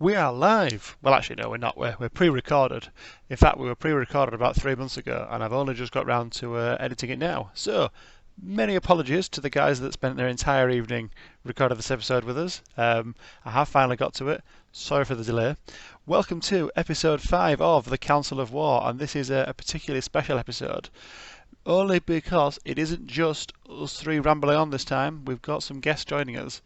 We are live. Well, actually, no, we're not. We're pre-recorded. In fact, we were pre-recorded about 3 months ago, and I've only just got round to editing it now. So, many apologies to the guys that spent their entire evening recording this episode with us. I have finally got to it. Sorry for the delay. Welcome to episode 5 of the Council of War, and this is a particularly special episode. Only because it isn't just us three rambling on this time. We've got some guests joining us.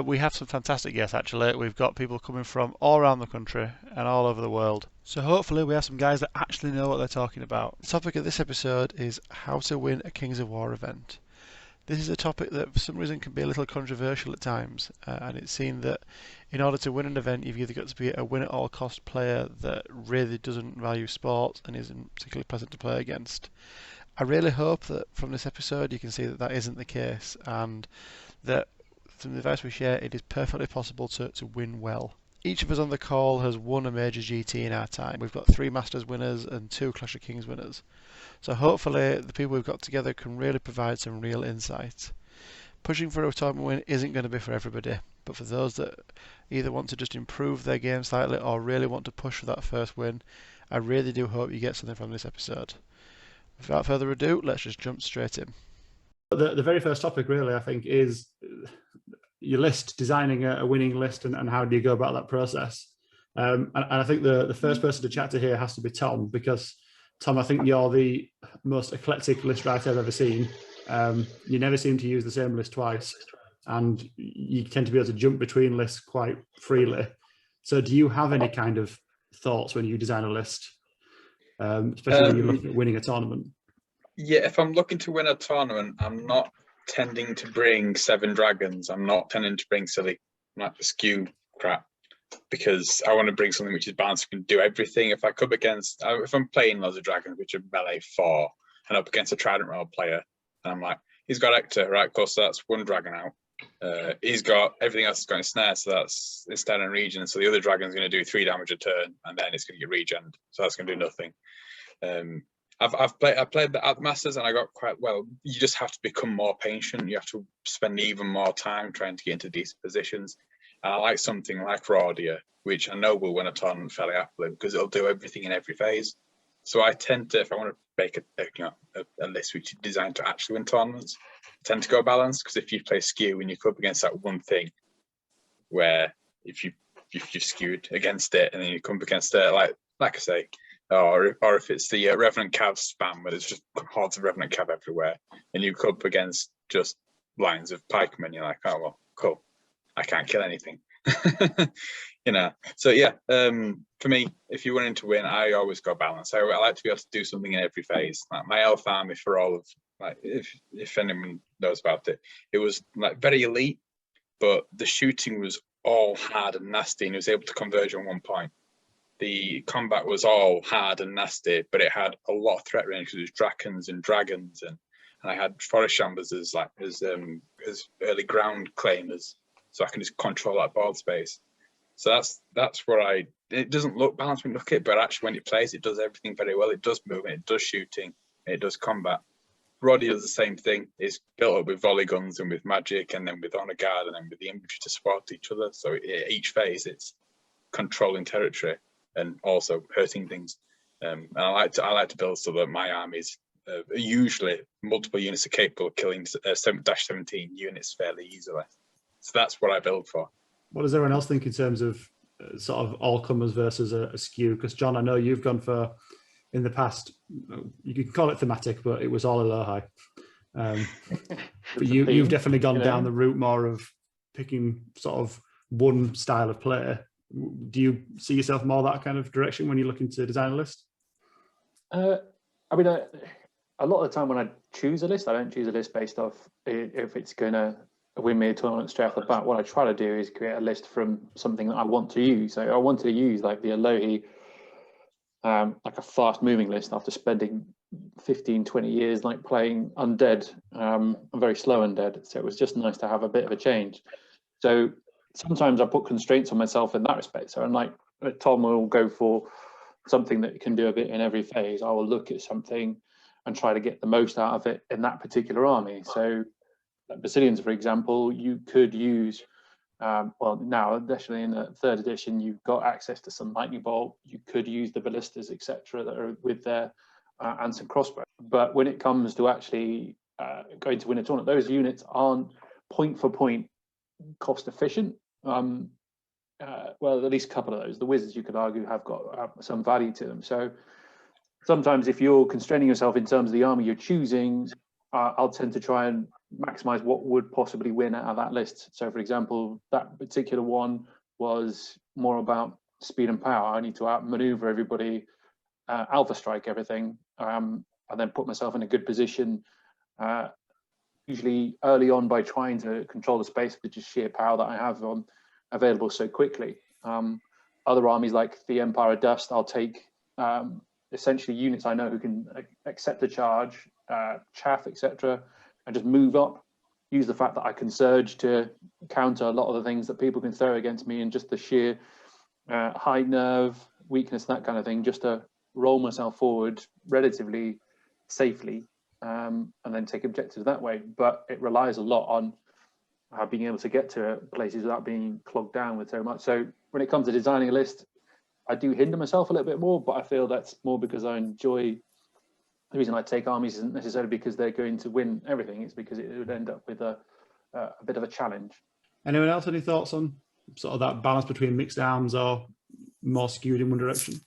We have some fantastic guests actually. We've got people coming from all around the country and all over the world. So hopefully we have some guys that actually know what they're talking about. The topic of this episode is how to win a Kings of War event. This is a topic that for some reason can be a little controversial at times, and it's seen that in order to win an event you've either got to be a win at all cost player that really doesn't value sport and isn't particularly pleasant to play against. I really hope that from this episode you can see that that isn't the case, and that from the advice we share, it is perfectly possible to win well. Each of us on the call has won a major GT in our time. We've got 3 Masters winners and 2 Clash of Kings winners. So hopefully the people we've got together can really provide some real insight. Pushing for a tournament win isn't going to be for everybody, but for those that either want to just improve their game slightly or really want to push for that first win, I really do hope you get something from this episode. Without further ado, let's just jump straight in. The very first topic really, I think, is your list, designing a winning list, and how do you go about that process. And I think the first person to chat to here has to be Tom, because Tom, I think you're the most eclectic list writer I've ever seen. You never seem to use the same list twice, and you tend to be able to jump between lists quite freely. So do you have any kind of thoughts when you design a list, especially when you're looking at winning a tournament? Yeah, if I'm looking to win a tournament, I'm not tending to bring 7 dragons. I'm not tending to bring silly, like skew crap, because I want to bring something which is balanced and can do everything. If I come against, if I'm playing loads of dragons, which are melee 4, and up against a trident role player, and I'm like, he's got Hector, right? Of course, so that's 1 dragon out. He's got everything else is going to snare, so that's instead in region. So the other dragon's going to do 3 damage a turn, and then it's going to get regened, so that's going to do nothing. I've played at the Masters and I got quite well. You just have to become more patient. You have to spend even more time trying to get into decent positions. And I like something like Raudia, which I know will win a tournament fairly happily because it'll do everything in every phase. So I tend to, if I want to make a list which is designed to actually win tournaments, I tend to go balanced, because if you play skew and you come up against that one thing, where if you've skewed against it and then you come up against it, like I say. Or if it's the Revenant Cav spam, where there's just hordes of Revenant Cav everywhere, and you come up against just lines of pikemen, you're like, oh well, cool, I can't kill anything. So yeah, for me, if you're wanting to win, I always go balance. I like to be able to do something in every phase. Like my elf army, for all of, like, if anyone knows about it, it was like very elite, but the shooting was all hard and nasty, and it was able to converge on 1 point. The combat was all hard and nasty, but it had a lot of threat range because it was Drakons and dragons, and I had Forest Shamblers as early ground claimers, so I can just control that board space. So that's where it doesn't look balanced when you look at it, but actually when it plays, it does everything very well. It does movement, it does shooting, it does combat. Roddy does the same thing. It's built up with volley guns and with magic, and then with honor guard, and then with the infantry to support each other. So each phase, it's controlling territory and also hurting things. And I like to build so that my armies usually multiple units are capable of killing 7-17 units fairly easily. So that's what I build for. What does everyone else think in terms of sort of all comers versus a skew? Because John, I know you've gone for, in the past, you could call it thematic, but it was all Aloha. But you've definitely gone down the route more of picking sort of one style of play. Do you see yourself more that kind of direction when you're looking to design a list? I mean, a lot of the time when I choose a list, I don't choose a list based off if it's going to win me a tournament straight off the bat. What I try to do is create a list from something that I want to use. So I wanted to use like the Alohi, like a fast moving list after spending 15, 20 years like playing undead, I'm very slow undead. So it was just nice to have a bit of a change. So sometimes I put constraints on myself in that respect. So unlike Tom will go for something that can do a bit in every phase, I will look at something and try to get the most out of it in that particular army. So like Basilians, for example, you could use Well, now, especially in the third edition, you've got access to some lightning bolt. You could use the ballistas, etc., that are with there, and some crossbow. But when it comes to actually going to win a tournament, those units aren't point for point cost efficient. Well, at least a couple of those. The wizards, you could argue, have got some value to them. So sometimes if you're constraining yourself in terms of the army you're choosing, I'll tend to try and maximize what would possibly win out of that list. So for example, that particular one was more about speed and power. I need to outmaneuver everybody, alpha strike everything, and then put myself in a good position, usually early on, by trying to control the space with just sheer power that I have available so quickly. Other armies like the Empire of Dust, I'll take essentially units I know who can accept a charge, chaff, etc., and just move up, use the fact that I can surge to counter a lot of the things that people can throw against me, and just the sheer high nerve, weakness, that kind of thing, just to roll myself forward relatively safely, and then take objectives that way. But it relies a lot on being able to get to places without being clogged down with so much. So when it comes to designing a list, I do hinder myself a little bit more, but I feel that's more because I enjoy. The reason I take armies isn't necessarily because they're going to win everything. It's because it would end up with a bit of a challenge. Anyone else any thoughts on sort of that balance between mixed arms or more skewed in one direction?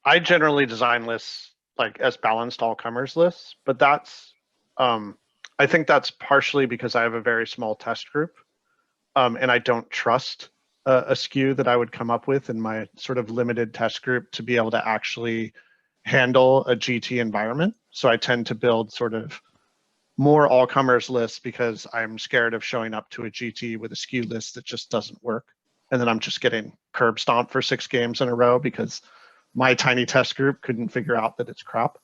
I generally design lists like as balanced all-comers lists, but that's I think that's partially because I have a very small test group, and I don't trust a skew that I would come up with in my sort of limited test group to be able to actually handle a GT environment. So I tend to build sort of more all-comers lists because I'm scared of showing up to a GT with a skew list that just doesn't work. And then I'm just getting curb stomped for 6 games in a row because my tiny test group couldn't figure out that it's crap.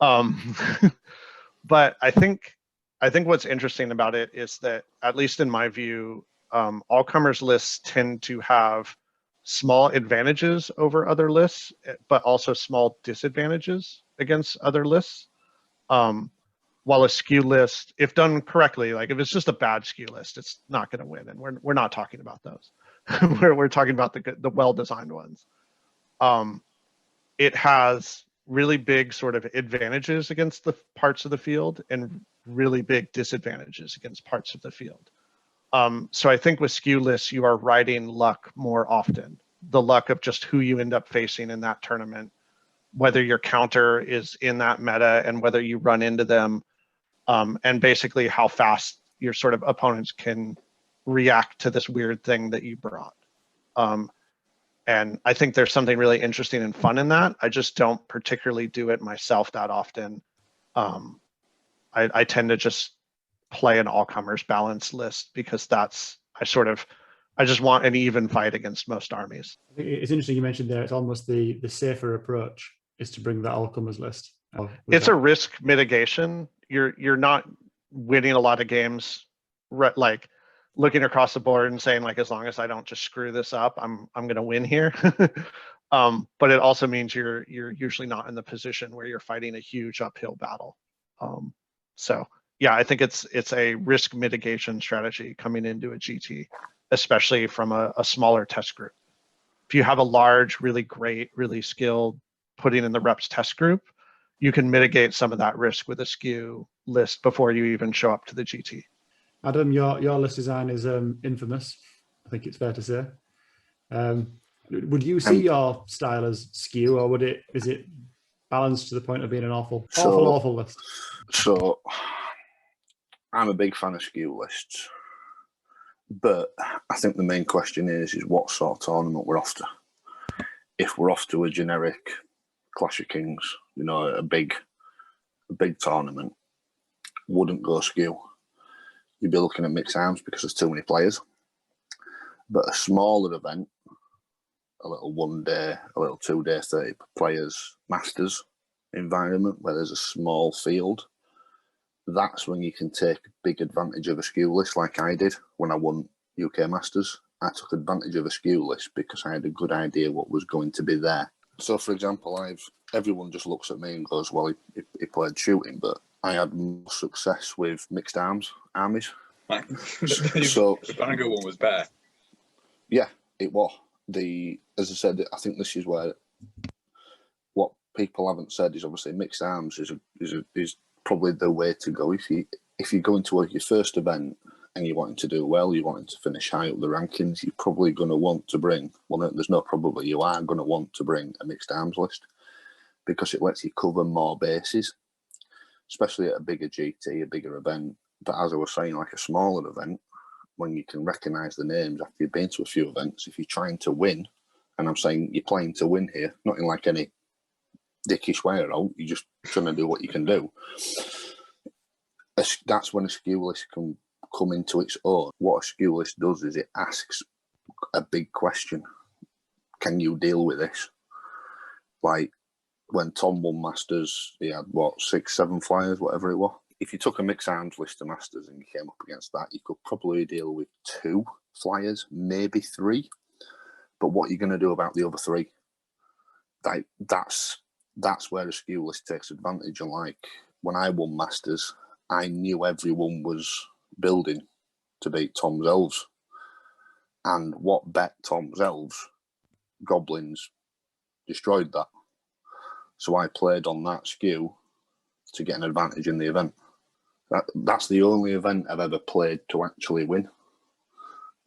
But I think what's interesting about it is that, at least in my view, all-comers lists tend to have small advantages over other lists, but also small disadvantages against other lists. While a skew list, if done correctly, like if it's just a bad skew list, it's not going to win, and we're not talking about those. we're talking about the well-designed ones. It has really big sort of advantages against the parts of the field and really big disadvantages against parts of the field. So I think with skew lists, you are riding luck more often. The luck of just who you end up facing in that tournament, whether your counter is in that meta and whether you run into them, and basically how fast your sort of opponents can react to this weird thing that you brought. And I think there's something really interesting and fun in that. I just don't particularly do it myself that often. I tend to just play an all-comers balanced list because I just want an even fight against most armies. I think it's interesting you mentioned there, it's almost the safer approach is to bring that all-comers list. It's a risk mitigation. You're not winning a lot of games, like looking across the board and saying, like, as long as I don't just screw this up, I'm going to win here. But it also means you're usually not in the position where you're fighting a huge uphill battle. So yeah, I think it's a risk mitigation strategy coming into a GT, especially from a smaller test group. If you have a large, really great, really skilled, putting in the reps test group, you can mitigate some of that risk with a skew list before you even show up to the GT. Adam, your list design is infamous. I think it's fair to say. Would you see your style as skew, or is it balanced to the point of being an awful list? So I'm a big fan of skew lists, but I think the main question is what sort of tournament we're off to. If we're off to a generic Clash of Kings, a big tournament, wouldn't go skew. You'd be looking at mixed arms because there's too many players. But a smaller event, a little 1 day, a little 2 day, 30 players, Masters environment where there's a small field, that's when you can take big advantage of a skew list, like I did when I won UK Masters. I took advantage of a skew list because I had a good idea what was going to be there. So, for example, everyone just looks at me and goes, well, he played shooting, but I had more success with mixed armies. So the Vanguard one was better. Yeah, it was. As I said, I think this is where what people haven't said is obviously mixed arms is probably the way to go. If you go into your first event and you're wanting to do well, you're wanting to finish high up the rankings, you're probably going to want to bring, well, there's no probably, you are going to want to bring a mixed arms list because it lets you cover more bases, especially at a bigger GT, a bigger event. But as I was saying, like a smaller event, when you can recognise the names after you've been to a few events, if you're trying to win, and I'm saying you're playing to win here, not in like any dickish way at all, you're just trying to do what you can do. That's when a skew list can come into its own. What a skew list does is it asks a big question. Can you deal with this? Like when Tom won Masters, he had, 6, 7 flyers, whatever it was. If you took a mixed arms list of Masters and you came up against that, you could probably deal with 2 flyers, maybe 3. But what are you going to do about the other 3? Like that's where a skew list takes advantage. And like when I won Masters, I knew everyone was building to beat Tom's elves. And what bet Tom's elves? Goblins destroyed that. So I played on that skew to get an advantage in the event. That's the only event I've ever played to actually win.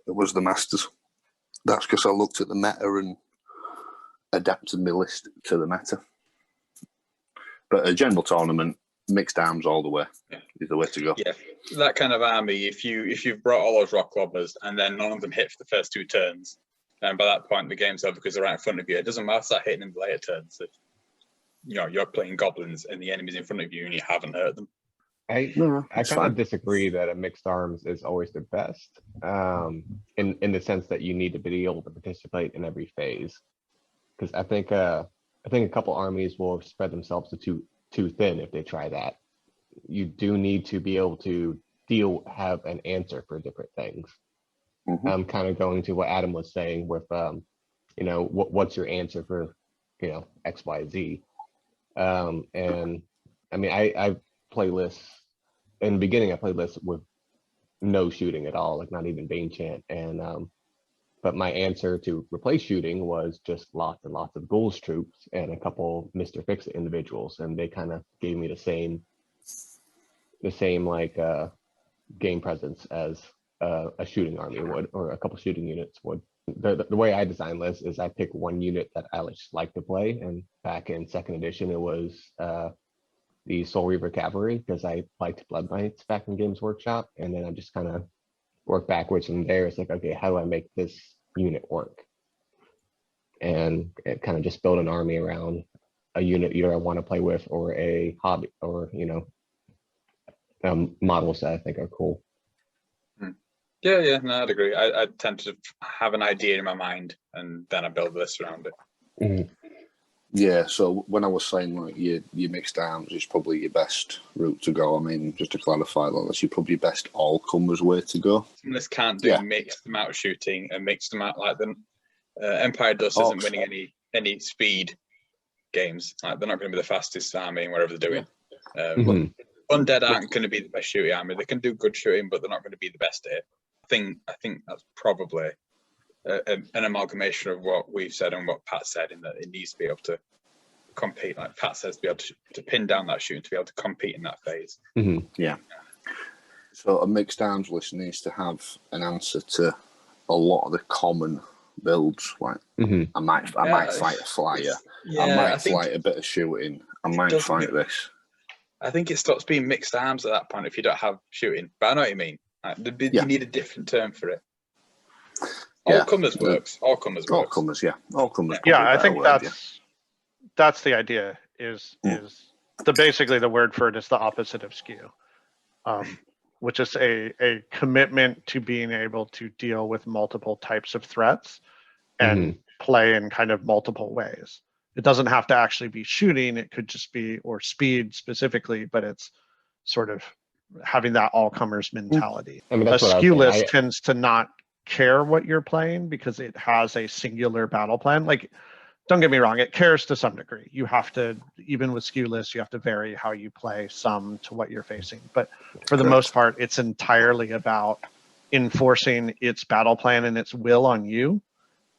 It was the Masters. That's because I looked at the meta and adapted my list to the meta. But a general tournament, mixed arms all the way is the way to go. Yeah, that kind of army, if you've brought all those rock lobbers and then none of them hit for the first 2 turns, and by that point the game's over because they're right in front of you. It doesn't matter if they're hitting in the later turns. If, you're playing goblins and the enemy's in front of you and you haven't hurt them. I kind of disagree that a mixed arms is always the best, in the sense that you need to be able to participate in every phase. Because I think a couple armies will spread themselves too thin if they try that. You do need to be able to have an answer for different things. Mm-hmm. I'm kind of going to what Adam was saying with, what's your answer for, X, Y, Z. And I mean, I play lists. In the beginning, I played lists with no shooting at all, like not even Bane Chant. And but my answer to replace shooting was just lots and lots of Ghouls troops and a couple Mr. Fix-It individuals, and they kind of gave me the same like game presence as a shooting army would, or a couple shooting units would. The way I design lists is I pick one unit that I just like to play, and back in 2nd edition it was the Soul Reaver Cavalry, because I liked Blood Knights back in Games Workshop, and then I just kind of work backwards from there. It's like, okay, how do I make this unit work? And kind of just build an army around a unit either I want to play with or a hobby, or models that I think are cool. Yeah, no, I'd agree. I tend to have an idea in my mind and then I build this around it. Mm-hmm. Yeah, so when I was saying like your mixed arms is probably your best route to go, I mean, just to clarify, that's your probably best all-comers way to go. This can't do mixed amount of shooting and mixed amount like the Empire Dust isn't winning any speed games. Like, they're not going to be the fastest army in wherever they're doing. Undead aren't going to be the best shooting army. They can do good shooting, but they're not going to be the best at it. I think that's probably an amalgamation of what we've said and what Pat said, in that it needs to be able to compete, like Pat says, to be able to pin down that shooting, to be able to compete in that phase. Mm-hmm. Yeah. So a mixed arms list needs to have an answer to a lot of the common builds. Like I might fight a flyer. I might fight a bit of shooting. I might fight this. I think it stops being mixed arms at that point if you don't have shooting. But I know what you mean. Like, you need a different term for it. All comers works. All comers works. All comers, yeah. All comers. Yeah, I think that's the idea. Is basically the word for it is the opposite of skew, which is a commitment to being able to deal with multiple types of threats and play in kind of multiple ways. It doesn't have to actually be shooting. It could just be, or speed specifically, but it's sort of having that all-comers mentality. I mean, that's a what skew list tends to not care what you're playing because it has a singular battle plan. Like, don't get me wrong, it cares to some degree. You have to, even with skew lists, you have to vary how you play some to what you're facing. But for the most part, it's entirely about enforcing its battle plan and its will on you.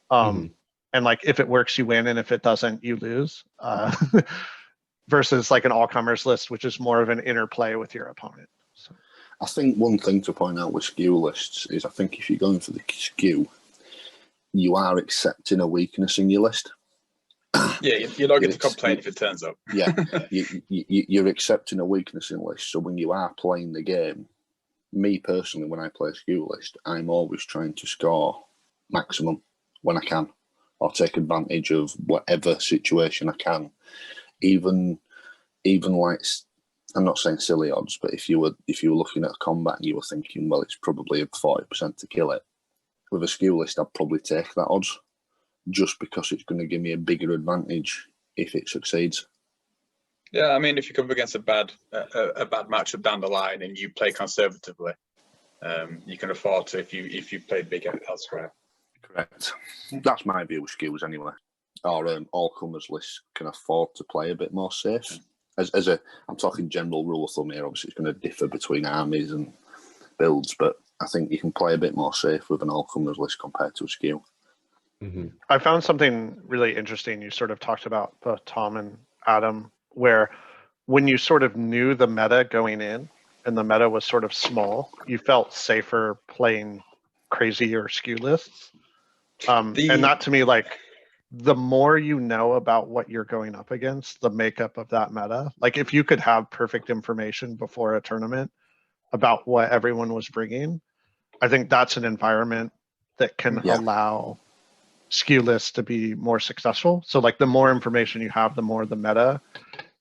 And like, if it works, you win, and if it doesn't, you lose. Versus like an all-comers list, which is more of an interplay with your opponent. So. I think one thing to point out with skew lists is I think if you're going for the skew, you are accepting a weakness in your list. Yeah, you're not going to complain if it turns up. Yeah, you're accepting a weakness in list. So when you are playing the game, me personally, when I play a skew list, I'm always trying to score maximum when I can, or take advantage of whatever situation I can. Even like, I'm not saying silly odds, but if you were looking at a combat and you were thinking, well, it's probably a 40% to kill it, with a skew list, I'd probably take that odds, just because it's going to give me a bigger advantage if it succeeds. Yeah, I mean, if you come up against a bad matchup down the line and you play conservatively, you can afford to if you play big elsewhere. Correct. That's my view of skews anyway. Or all-comers lists can afford to play a bit more safe. I'm talking general rule of thumb here. Obviously, it's going to differ between armies and builds, but I think you can play a bit more safe with an all-comers list compared to a skew. I found something really interesting. You sort of talked about both Tom and Adam, where when you sort of knew the meta going in and the meta was sort of small, you felt safer playing crazier skew lists. And that to me, like, the more you know about what you're going up against, the makeup of that meta. Like, if you could have perfect information before a tournament about what everyone was bringing, I think that's an environment that can allow skew lists to be more successful. So like, the more information you have, the more the meta.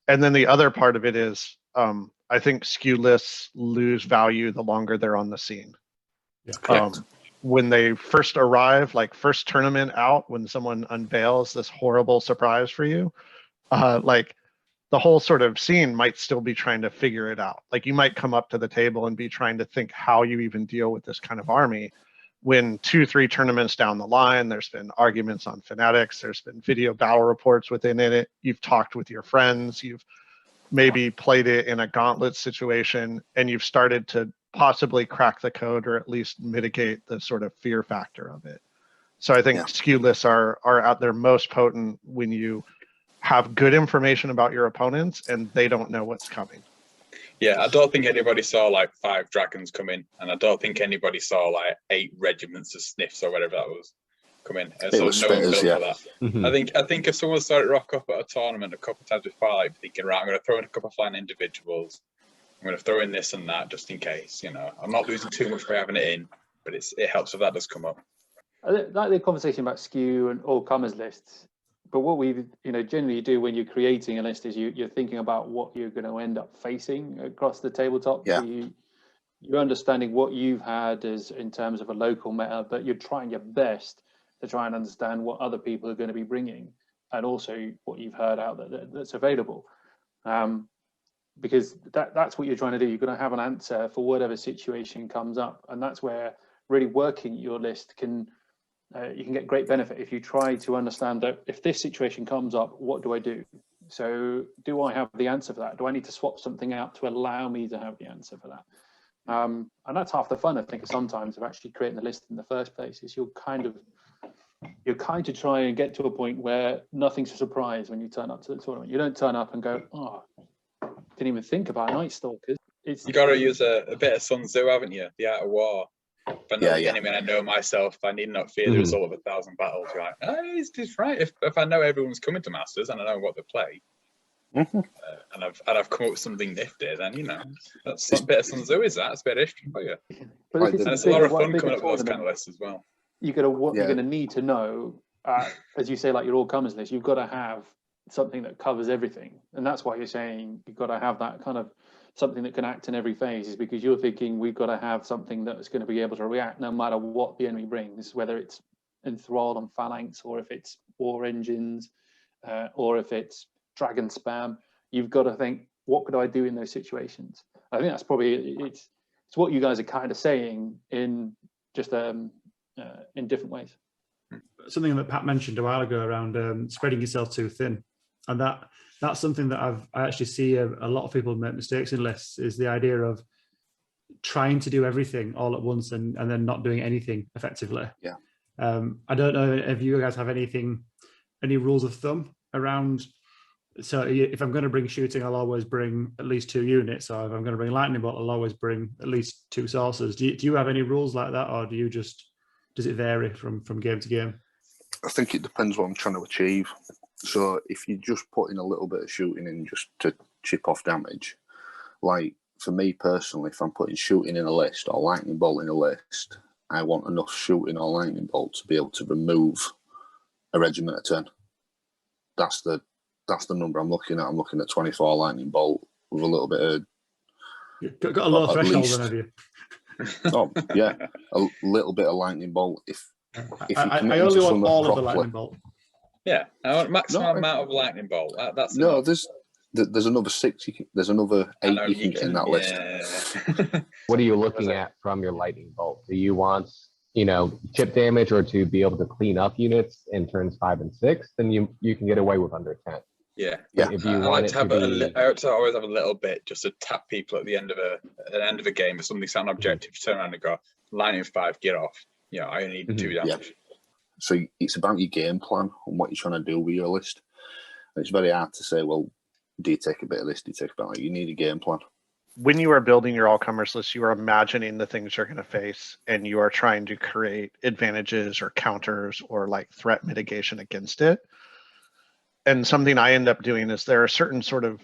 And then the other part of it is, I think skew lists lose value the longer they're on the scene. Yeah, when they first arrive, like first tournament out, when someone unveils this horrible surprise for you, like the whole sort of scene might still be trying to figure it out. Like, you might come up to the table and be trying to think how you even deal with this kind of army. When 2-3 tournaments down the line, there's been arguments on fanatics, there's been video battle reports within it, you've talked with your friends, you've maybe played it in a gauntlet situation, and you've started to possibly crack the code or at least mitigate the sort of fear factor of it. So I think skew lists are at their most potent when you have good information about your opponents and they don't know what's coming. Yeah, I don't think anybody saw like 5 dragons come in, and I don't think anybody saw like 8 regiments of sniffs or whatever that was come in. So was no one spitters, built for that. I think if someone started rock up at a tournament a couple of times before, like thinking, right, I'm going to throw in a couple of flying individuals, I'm going to throw in this and that just in case. You know, I'm not losing too much by having it in, but it helps if that does come up. I like the conversation about skew and all comers lists. But what we generally do when you're creating a list is you're thinking about what you're going to end up facing across the tabletop. Yeah. So you're understanding what you've had as in terms of a local meta, but you're trying your best to try and understand what other people are going to be bringing, and also what you've heard out that's available. Because that's what you're trying to do. You're going to have an answer for whatever situation comes up, and that's where really working your list you can get great benefit if you try to understand that if this situation comes up, what do I do? So do I have the answer for that? Do I need to swap something out to allow me to have the answer for that? And that's half the fun, I think, sometimes of actually creating the list in the first place, is you're kind of try and get to a point where nothing's a surprise when you turn up to the tournament. You don't turn up and go, oh, didn't even think about Night Stalkers. You got to use a bit of Sun Tzu, haven't you? The Art of War. If I know the enemy and I know myself, I need not fear the result of 1,000 battles. You're like, it's right. If I know everyone's coming to Masters and I know what they play, and I've come up with something nifty, then that's a bit of Sun Tzu. Is that? It's a bit of history for you. But And it's a lot of fun coming up with those kind of lists as well. You're going to need to know, as you say, like your all comers list. You've got to have something that covers everything, and that's why you're saying you've got to have that kind of something that can act in every phase, is because you're thinking we've got to have something that's going to be able to react no matter what the enemy brings, whether it's enthralled on phalanx, or if it's war engines, or if it's dragon spam. You've got to think, what could I do in those situations? I think that's probably it's what you guys are kind of saying in just in different ways. Something that Pat mentioned a while ago around spreading yourself too thin, and that's something that I actually see a lot of people make mistakes in lists, is the idea of trying to do everything all at once and then not doing anything effectively. Yeah. I don't know if you guys have any rules of thumb around. So if I'm going to bring shooting, I'll always bring at least 2 units. Or if I'm going to bring lightning bolt, I'll always bring at least 2 saucers. Do you have any rules like that, or does it vary from game to game? I think it depends what I'm trying to achieve. So if you're just putting a little bit of shooting in just to chip off damage, like for me personally, if I'm putting shooting in a list or lightning bolt in a list, I want enough shooting or lightning bolt to be able to remove a regiment a turn. That's the number I'm looking at. I'm looking at 24 lightning bolt with a little bit of. You've got a low threshold, then, have you? Oh yeah, a little bit of lightning bolt. If I only want all of the lightning bolt. Yeah, I want maximum amount of lightning bolt. That's no. enough. There's another 6. There's another 8 you can get in that list. What are you looking at from your lightning bolt? Do you want, chip damage or to be able to clean up units in turns 5 and 6? Then you can get away with under 10. Yeah. If you I want like to have be... I like to always have a little bit just to tap people at the end of a game if something's an objective. Turn around and go lightning 5, get off. I only need 2 damage. Yeah. So it's about your game plan and what you're trying to do with your list. And it's very hard to say, well, do you take a bit of this? Do you take a bit of that? You need a game plan. When you are building your all-comers list, you are imagining the things you're going to face, and you are trying to create advantages or counters or like threat mitigation against it. And something I end up doing is there are certain sort of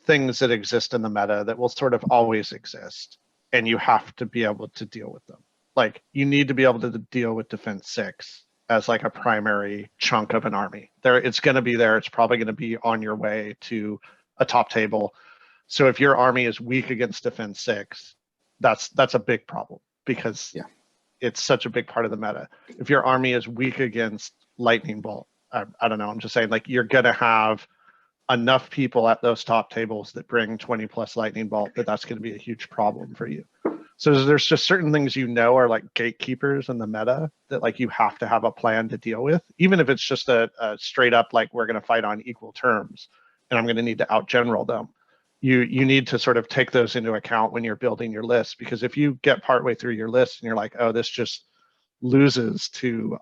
things that exist in the meta that will sort of always exist, and you have to be able to deal with them. Like you need to be able to deal with defense 6 as like a primary chunk of an army. It's going to be there. It's probably going to be on your way to a top table. So if your army is weak against defense 6, that's a big problem because it's such a big part of the meta. If your army is weak against lightning bolt, I don't know, I'm just saying like you're going to have enough people at those top tables that bring 20 plus lightning bolt that's going to be a huge problem for you. So there's just certain things are like gatekeepers in the meta that like you have to have a plan to deal with, even if it's just a straight up like we're going to fight on equal terms and I'm going to need to outgeneral them. You need to sort of take those into account when you're building your list, because if you get partway through your list and you're like, oh, this just loses to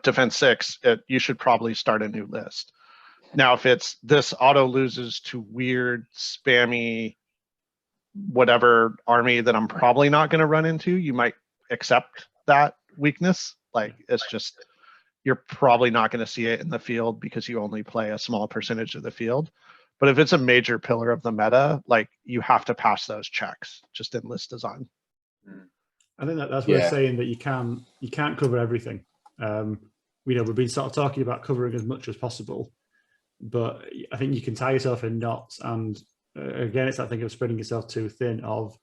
defense 6, you should probably start a new list. Now, if it's this auto loses to weird spammy whatever army that I'm probably not going to run into, you might accept that weakness. Like it's just, you're probably not going to see it in the field because you only play a small percentage of the field. But if it's a major pillar of the meta, like you have to pass those checks just in list design. I think that's worth saying, that you can't cover everything. We've been sort of talking about covering as much as possible, but I think you can tie yourself in knots. And again, it's that thing of spreading yourself too thin, of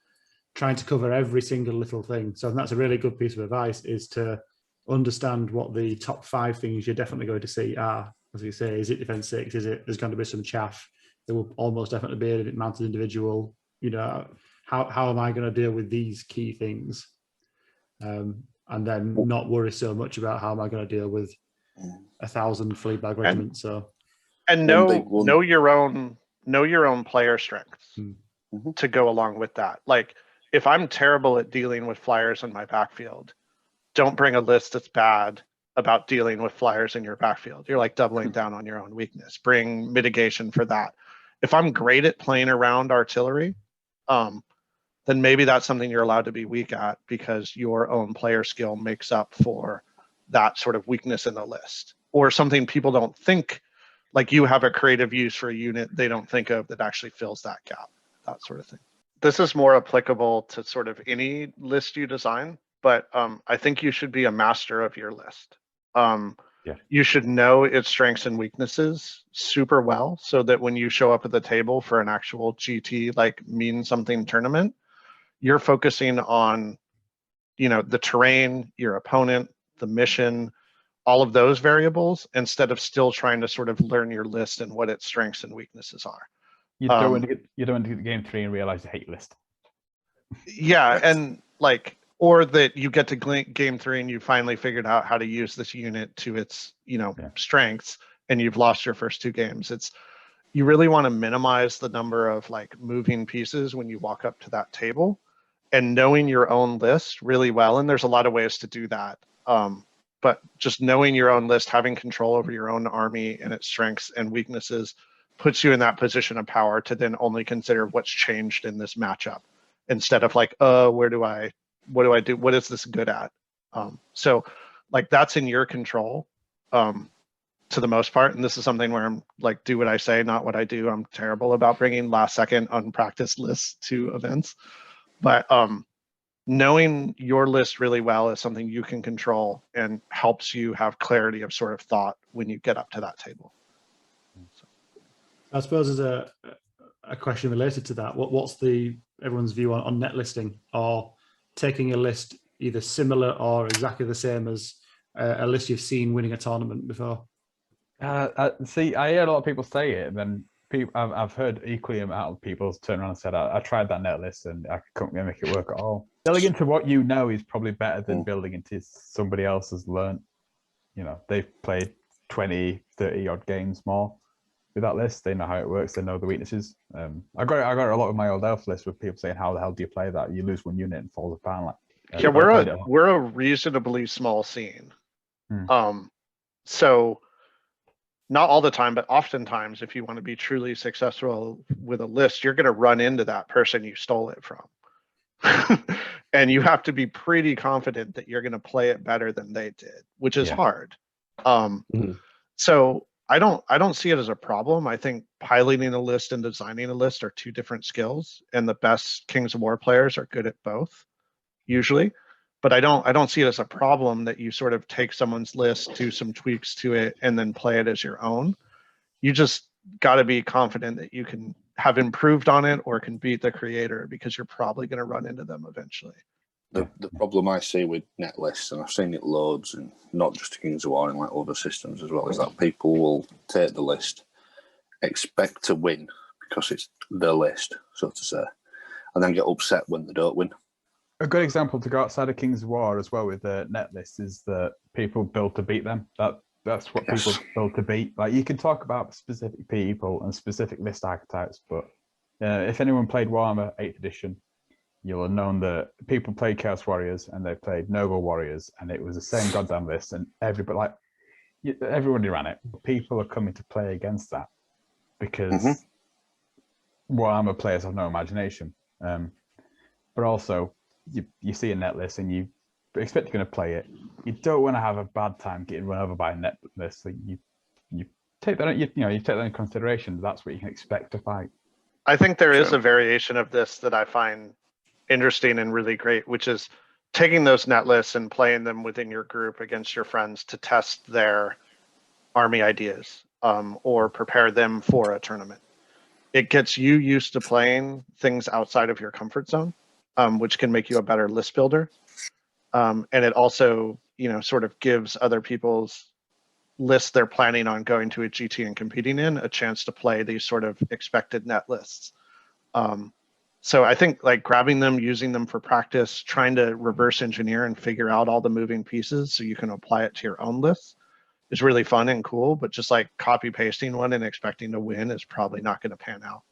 trying to cover every single little thing. So that's a really good piece of advice, is to understand what the top 5 things you're definitely going to see are. As you say, is it defense 6? There's going to be some chaff. There will almost definitely be a mounted individual. How am I going to deal with these key things? And then not worry so much about how am I going to deal with 1,000 Fleabag regiments. And know your own player strengths to go along with that. Like if I'm terrible at dealing with flyers in my backfield, don't bring a list that's bad about dealing with flyers in your backfield. You're like doubling down on your own weakness. Bring mitigation for that. If I'm great at playing around artillery, then maybe that's something you're allowed to be weak at because your own player skill makes up for that sort of weakness in the list. Or something people don't think, like you have a creative use for a unit they don't think of that actually fills that gap, that sort of thing. This is more applicable to sort of any list you design, but I think you should be a master of your list. You should know its strengths and weaknesses super well so that when you show up at the table for an actual GT, like mean something tournament, you're focusing on, the terrain, your opponent, the mission, all of those variables, instead of still trying to sort of learn your list and what its strengths and weaknesses are. You don't want to get game 3 and realize you hate list. Yeah, and like, or that you get to game 3 and you finally figured out how to use this unit to its, strengths, and you've lost your first 2 games. you really want to minimize the number of like moving pieces when you walk up to that table, and knowing your own list really well. And there's a lot of ways to do that. But just knowing your own list, having control over your own army and its strengths and weaknesses puts you in that position of power to then only consider what's changed in this matchup instead of like, what do I do? What is this good at? So like that's in your control to the most part. And this is something where I'm like, do what I say, not what I do. I'm terrible about bringing last second unpracticed lists to events. But knowing your list really well is something you can control and helps you have clarity of sort of thought when you get up to that table. So. I suppose there's a question related to that. What's everyone's view on net listing, or taking a list either similar or exactly the same as a list you've seen winning a tournament before? See, I hear a lot of people say it, and then I've heard equally amount of people turn around and said, I tried that net list and I couldn't make it work at all. Building into what you know is probably better than building into somebody else has learned. You know, they've played 20, 30 odd games more with that list. They know how it works. They know the weaknesses. I got a lot of my old elf list with people saying, how the hell do you play that? You lose one unit and falls apart. Like, yeah, we're a reasonably small scene. So not all the time, but oftentimes, if you want to be truly successful with a list, you're going to run into that person you stole it from. And you have to be pretty confident that you're going to play it better than they did, which is hard. So I don't see it as a problem. I think piloting a list and designing a list are two different skills, and the best Kings of War players are good at both, usually. But I don't see it as a problem that you sort of take someone's list, do some tweaks to it, and then play it as your own. You just got to be confident that you can have improved on it or can beat the creator, because you're probably going to run into them eventually. The problem I see with net lists, and I've seen it loads, and not just Kings of War, in like other systems as well, is that people will take the list, expect to win because it's the list, so to say, and then get upset when they don't win. A good example to go outside of Kings of War as well with the net list is that people build to beat them. That's what people build to beat. Like, you can talk about specific people and specific list archetypes, but if anyone played Warhammer 8th edition, you'll have known that people played Chaos Warriors and they played Noble Warriors, and it was the same goddamn list, and everybody ran it. People are coming to play against that because Warhammer players have no imagination. But also, you see a net list and you expect you're going to play it. You don't want to have a bad time getting run over by a net list. So you take that, you take that into consideration. That's what you can expect to fight. I think there is a variation of this that I find interesting and really great, which is taking those net lists and playing them within your group against your friends to test their army ideas or prepare them for a tournament. It gets you used to playing things outside of your comfort zone, which can make you a better list builder. And it also, sort of gives other people's lists they're planning on going to a GT and competing in a chance to play these sort of expected net lists. So I think like grabbing them, using them for practice, trying to reverse engineer and figure out all the moving pieces so you can apply it to your own lists is really fun and cool. But just like copy pasting one and expecting to win is probably not going to pan out.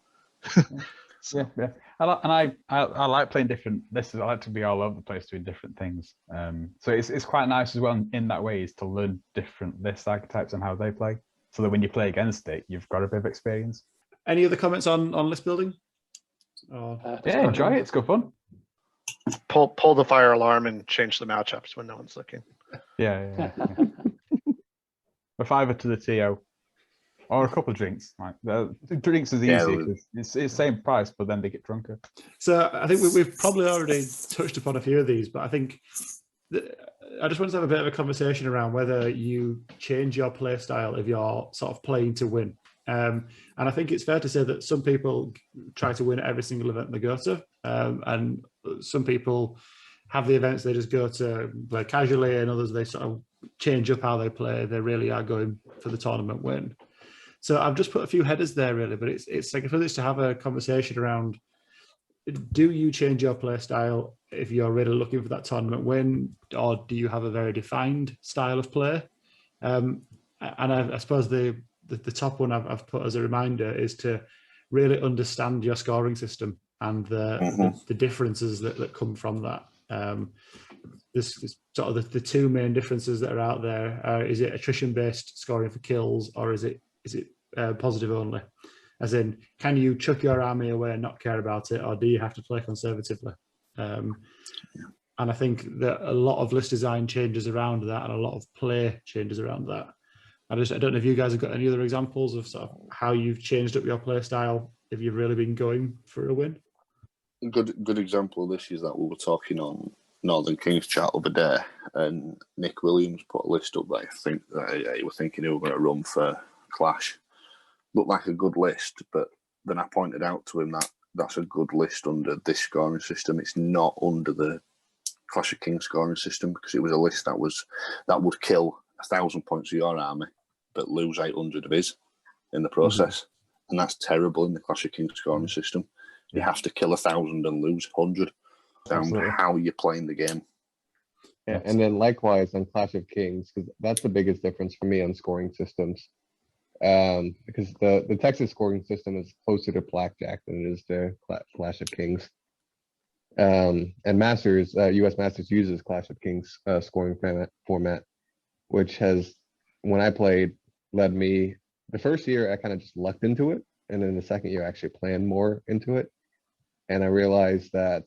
So. Yeah. I like playing different lists. I like to be all over the place doing different things. So it's quite nice as well in that way, is to learn different list archetypes and how they play, so that when you play against it, you've got a bit of experience. Any other comments on list building? Yeah, enjoy it. It's good fun. Pull the fire alarm and change the matchups when no one's looking. Yeah. A $5 to the TO. Or a couple of drinks. Like the drinks is easy. It's the same price, but then they get drunker. So I think we've probably already touched upon a few of these, but I think I just want to have a bit of a conversation around whether you change your play style if you're sort of playing to win. And I think it's fair to say that some people try to win at every single event they go to, and some people have the events they just go to play casually, and others they sort of change up how they play. They really are going for the tournament win. So I've just put a few headers there, really, but it's like for this to have a conversation around: do you change your play style if you're really looking for that tournament win, or do you have a very defined style of play? And I suppose the the top one I've put as a reminder is to really understand your scoring system and the differences that come from that. This sort of the two main differences that are out there. Is it attrition based scoring for kills, or is it positive only? As in, can you chuck your army away and not care about it, or do you have to play conservatively? And I think that a lot of list design changes around that, and a lot of play changes around that. I don't know if you guys have got any other examples of sort of how you've changed up your play style if you've really been going for a win. A good example of this is that we were talking on Northern Kings chat the other day, and Nick Williams put a list up that I think that he was thinking he was going to run for Clash. Looked like a good list, but then I pointed out to him that that's a good list under this scoring system. It's not under the Clash of Kings scoring system, because it was a list that would kill 1,000 points of your army but lose 800 of his in the process. And that's terrible in the Clash of Kings scoring system. You have to kill 1,000 and lose 100 down how you're playing the game. Yeah, and then likewise on Clash of Kings, because that's the biggest difference for me on scoring systems. Because the Texas scoring system is closer to Blackjack than it is to Clash of Kings. And Masters, US Masters uses Clash of Kings scoring format, which has, when I played, led me, the first year I kind of just lucked into it, and then the second year I actually planned more into it. And I realized that,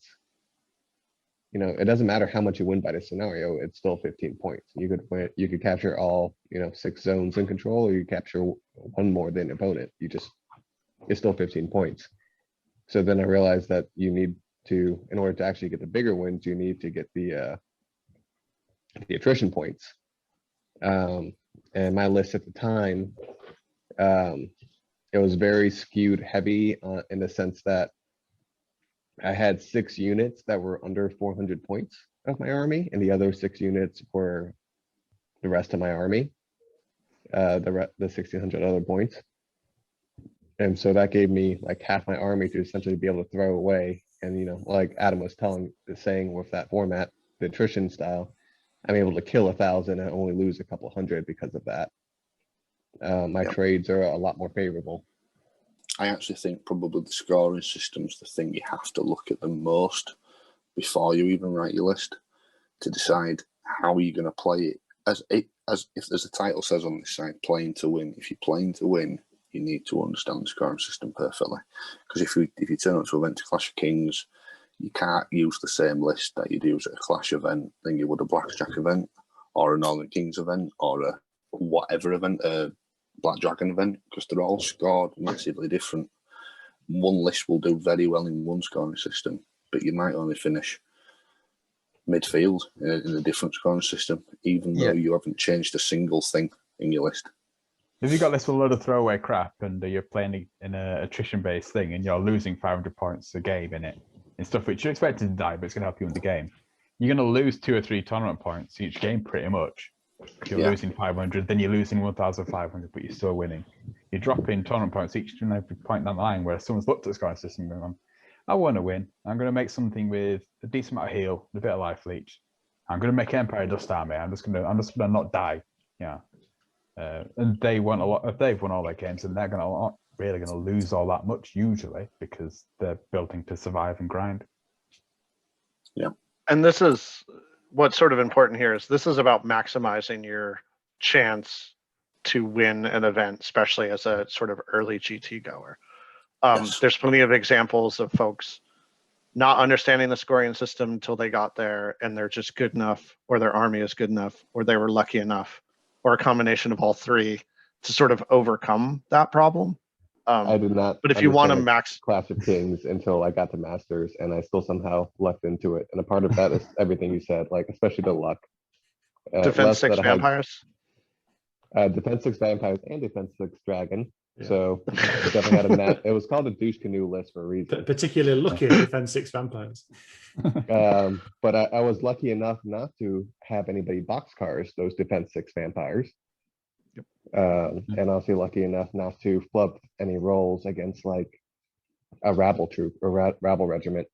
you know, it doesn't matter how much you win by the scenario, it's still 15 points. You could capture all, 6 zones in control, or you capture one more than opponent. It's still 15 points. So then I realized that you need to, in order to actually get the bigger wins, you need to get the attrition points. And my list at the time, it was very skewed heavy in the sense that I had 6 units that were under 400 points of my army, and the other 6 units were the rest of my army, the 1,600 other points. And so that gave me like half my army to essentially be able to throw away. And, like Adam was saying with that format, the attrition style, I'm able to kill 1,000 and only lose a couple hundred because of that. My trades are a lot more favorable. I actually think probably the scoring system's the thing you have to look at the most before you even write your list, to decide how you're going to play it. As if there's a title says on this side, playing to win. If you're playing to win, you need to understand the scoring system perfectly. Because if you turn up to event to Clash of Kings, you can't use the same list that you'd use at a Clash event than you would a Blackjack event, or a Northern Kings event, or a whatever event, a Black Dragon event, because they're all scored massively different. One list will do very well in one scoring system, but you might only finish midfield in a different scoring system, even though you haven't changed a single thing in your list. If you got this with a load of throwaway crap and you're playing in an attrition-based thing and you're losing 500 points a game in it, and stuff which you're expected to die, but it's going to help you in the game, you're going to lose 2 or 3 tournament points each game pretty much. If you're losing 500, then you're losing 1,500, but you're still winning. You're dropping tournament points each and every point down the line where someone's looked at the scoring system and gone, I want to win. I'm going to make something with a decent amount of heal, a bit of life leech. I'm going to make Empire Dust Army. I'm just going to not die. Yeah. And they won a lot. If they've won all their games, then they're not really going to lose all that much usually, because they're building to survive and grind. Yeah. And this is what's sort of important here, is this is about maximizing your chance to win an event, especially as a sort of early GT goer. There's plenty of examples of folks not understanding the scoring system until they got there, and they're just good enough, or their army is good enough, or they were lucky enough, or a combination of all three to sort of overcome that problem. I did not. But if you want to max Clash of Kings until I got to Masters, and I still somehow lucked into it. And a part of that is everything you said, like especially the luck. Defense 6 vampires. Defense 6 vampires and Defense 6 dragon. Yeah. So it definitely had it was called a douche canoe list for a reason. Particularly lucky at Defense 6 vampires. But I was lucky enough not to have anybody boxcars those Defense 6 vampires. And also lucky enough not to flub any rolls against like a rabble troop or rabble regiment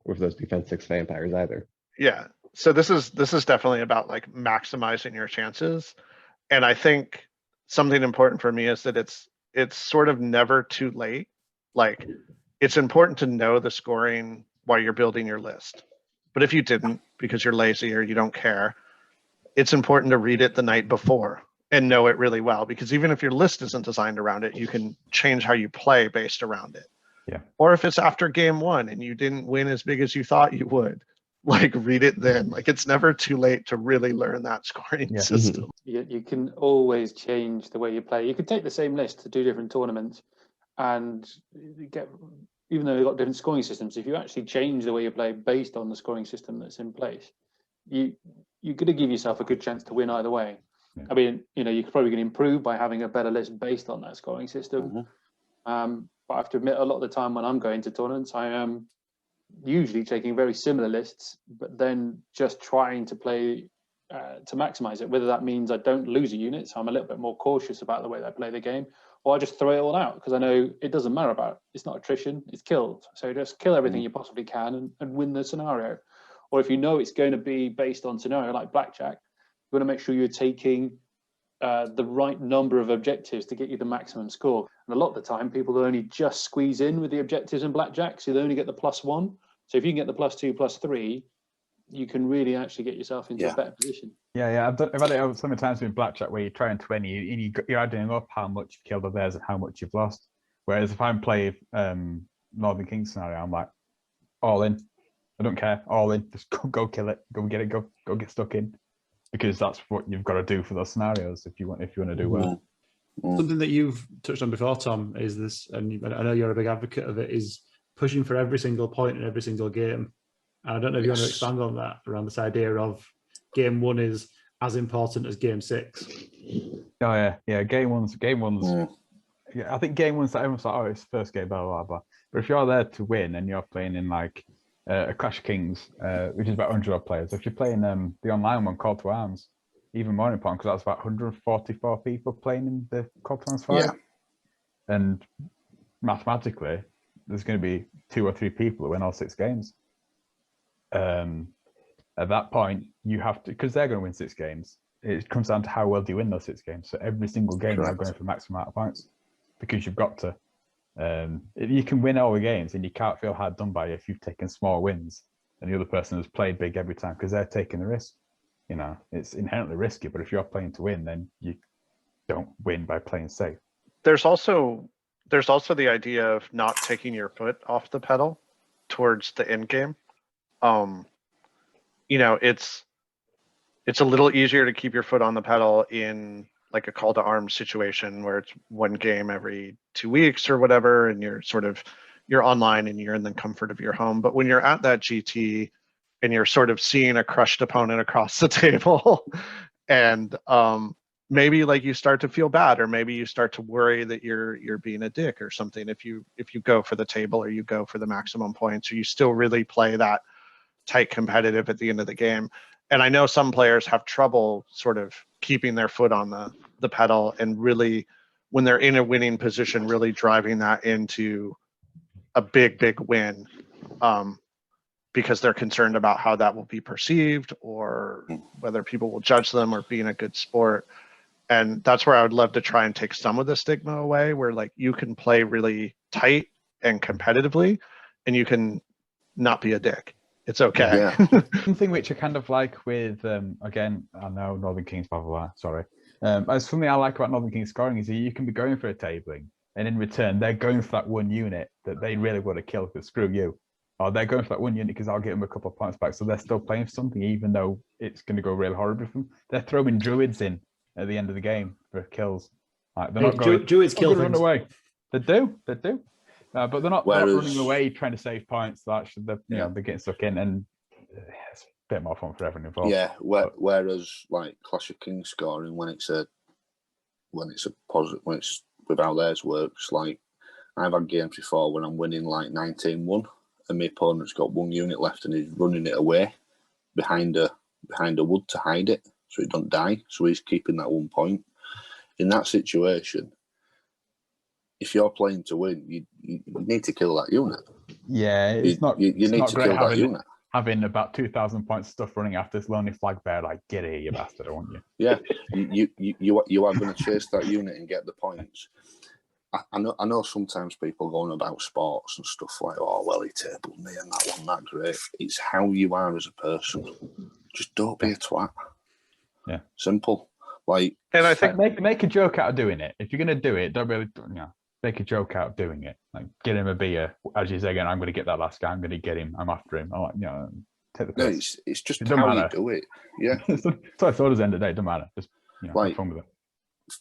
with those Defense 6 vampires either. Yeah. So this is definitely about like maximizing your chances. And I think something important for me is that it's sort of never too late. Like, it's important to know the scoring while you're building your list. But if you didn't, because you're lazy or you don't care, it's important to read it the night before and know it really well, because even if your list isn't designed around it, you can change how you play based around it. Yeah. Or if it's after game one and you didn't win as big as you thought you would, like, read it then. Like, it's never too late to really learn that scoring system. You can always change the way you play. You could take the same list to 2 different tournaments and get, even though you've got different scoring systems, if you actually change the way you play based on the scoring system that's in place, you're going to give yourself a good chance to win either way. Yeah. I mean, you know, you're probably going to improve by having a better list based on that scoring system. But I have to admit, a lot of the time when I'm going to tournaments, I am usually taking very similar lists, but then just trying to play to maximize it. Whether that means I don't lose a unit, so I'm a little bit more cautious about the way I play the game, or I just throw it all out because I know it doesn't matter about it. It's not attrition, it's killed. So just kill everything you possibly can and win the scenario. Or if you know it's going to be based on scenario like blackjack, you want to make sure you're taking the right number of objectives to get you the maximum score. And a lot of the time, people only just squeeze in with the objectives in blackjack, so they only get the +1. So if you can get the +2, +3, you can really actually get yourself into a better position. Yeah. I've had it so many times with blackjack where you're trying to win, you're adding up how much you've killed others and how much you've lost. Whereas if I'm playing Northern Kings scenario, I'm like, all in. I don't care, all in. Just go kill it, go get it, go get stuck in, because that's what you've got to do for those scenarios if you want to do well. Something that you've touched on before, Tom, is this, and I know you're a big advocate of it, is pushing for every single point in every single game. And I don't know if you want to expand on that, around this idea of game 1 is as important as game 6. Oh yeah. Game one's. Yeah, I think game one's that everyone's like, oh, it's the first game, blah blah blah. But if you're there to win and you're playing in like a Clash of Kings, which is about 100 odd players, if you're playing the online one, Call to Arms, even more important because that's about 144 people playing in the Call to Arms 5. Yeah. And mathematically, there's going to be 2 or 3 people who win all 6 games. At that point, you have to, because they're going to win 6 games. It comes down to how well do you win those 6 games. So every single game you're going for maximum amount of points, because you've got to. You can win all the games, and you can't feel hard done by if you've taken small wins, and the other person has played big every time because they're taking the risk. You know, it's inherently risky. But if you're playing to win, then you don't win by playing safe. There's also the idea of not taking your foot off the pedal towards the end game. You know, it's a little easier to keep your foot on the pedal in like a call to arms situation where it's 1 game every 2 weeks or whatever, and you're online and you're in the comfort of your home. But when you're at that GT and you're sort of seeing a crushed opponent across the table, and maybe like you start to feel bad, or maybe you start to worry that you're being a dick or something if you go for the table or you go for the maximum points, or you still really play that tight competitive at the end of the game. And I know some players have trouble sort of keeping their foot on the pedal and really, when they're in a winning position, really driving that into a big win, because they're concerned about how that will be perceived or whether people will judge them or being a good sport. And that's where I would love to try and take some of the stigma away, where like you can play really tight and competitively and you can not be a dick. It's okay. Yeah. Something which I kind of like with, again, I know Northern Kings, blah, blah, blah, sorry. Something I like about Northern Kings scoring is that you can be going for a tabling, and in return, they're going for that 1 unit that they really want to kill because screw you. Or they're going for that 1 unit because I'll get them a couple of points back. So they're still playing for something, even though it's going to go really horribly for them. They're throwing druids in at the end of the game for kills. Like, they're not going, druids kill things. Run away. They do. But they're not running away trying to save points. So actually, they're getting stuck in, and it's a bit more fun for everyone involved. Yeah, whereas like Clash of Kings scoring, when it's a positive, when it's with how theirs works, like I've had games before when I'm winning like 19-1, and my opponent's got 1 unit left and he's running it away behind a wood to hide it so it don't die. So he's keeping that 1 point. In that situation, if you're playing to win, you need to kill that unit. Yeah, it's not. You need to kill that unit. having about 2,000 points of stuff running after this lonely flag bear, like, get here, you bastard, I want you. Yeah, you are going to chase that unit and get the points. I know sometimes people going about sports and stuff like, oh, well, he tabled me and that wasn't that great. It's how you are as a person. Just don't be a twat. Yeah. Simple. Like, And I think make a joke out of doing it. If you're going to do it, don't really, make a joke out of doing it. Like, get him a beer. As you say again, I'm going to get that last guy. I'm going to get him. I'm after him. I'm like, take the piss. it's just It how matter. you do it. Yeah. So I thought at the end of the day, it doesn't matter. Just, Like, have fun with it.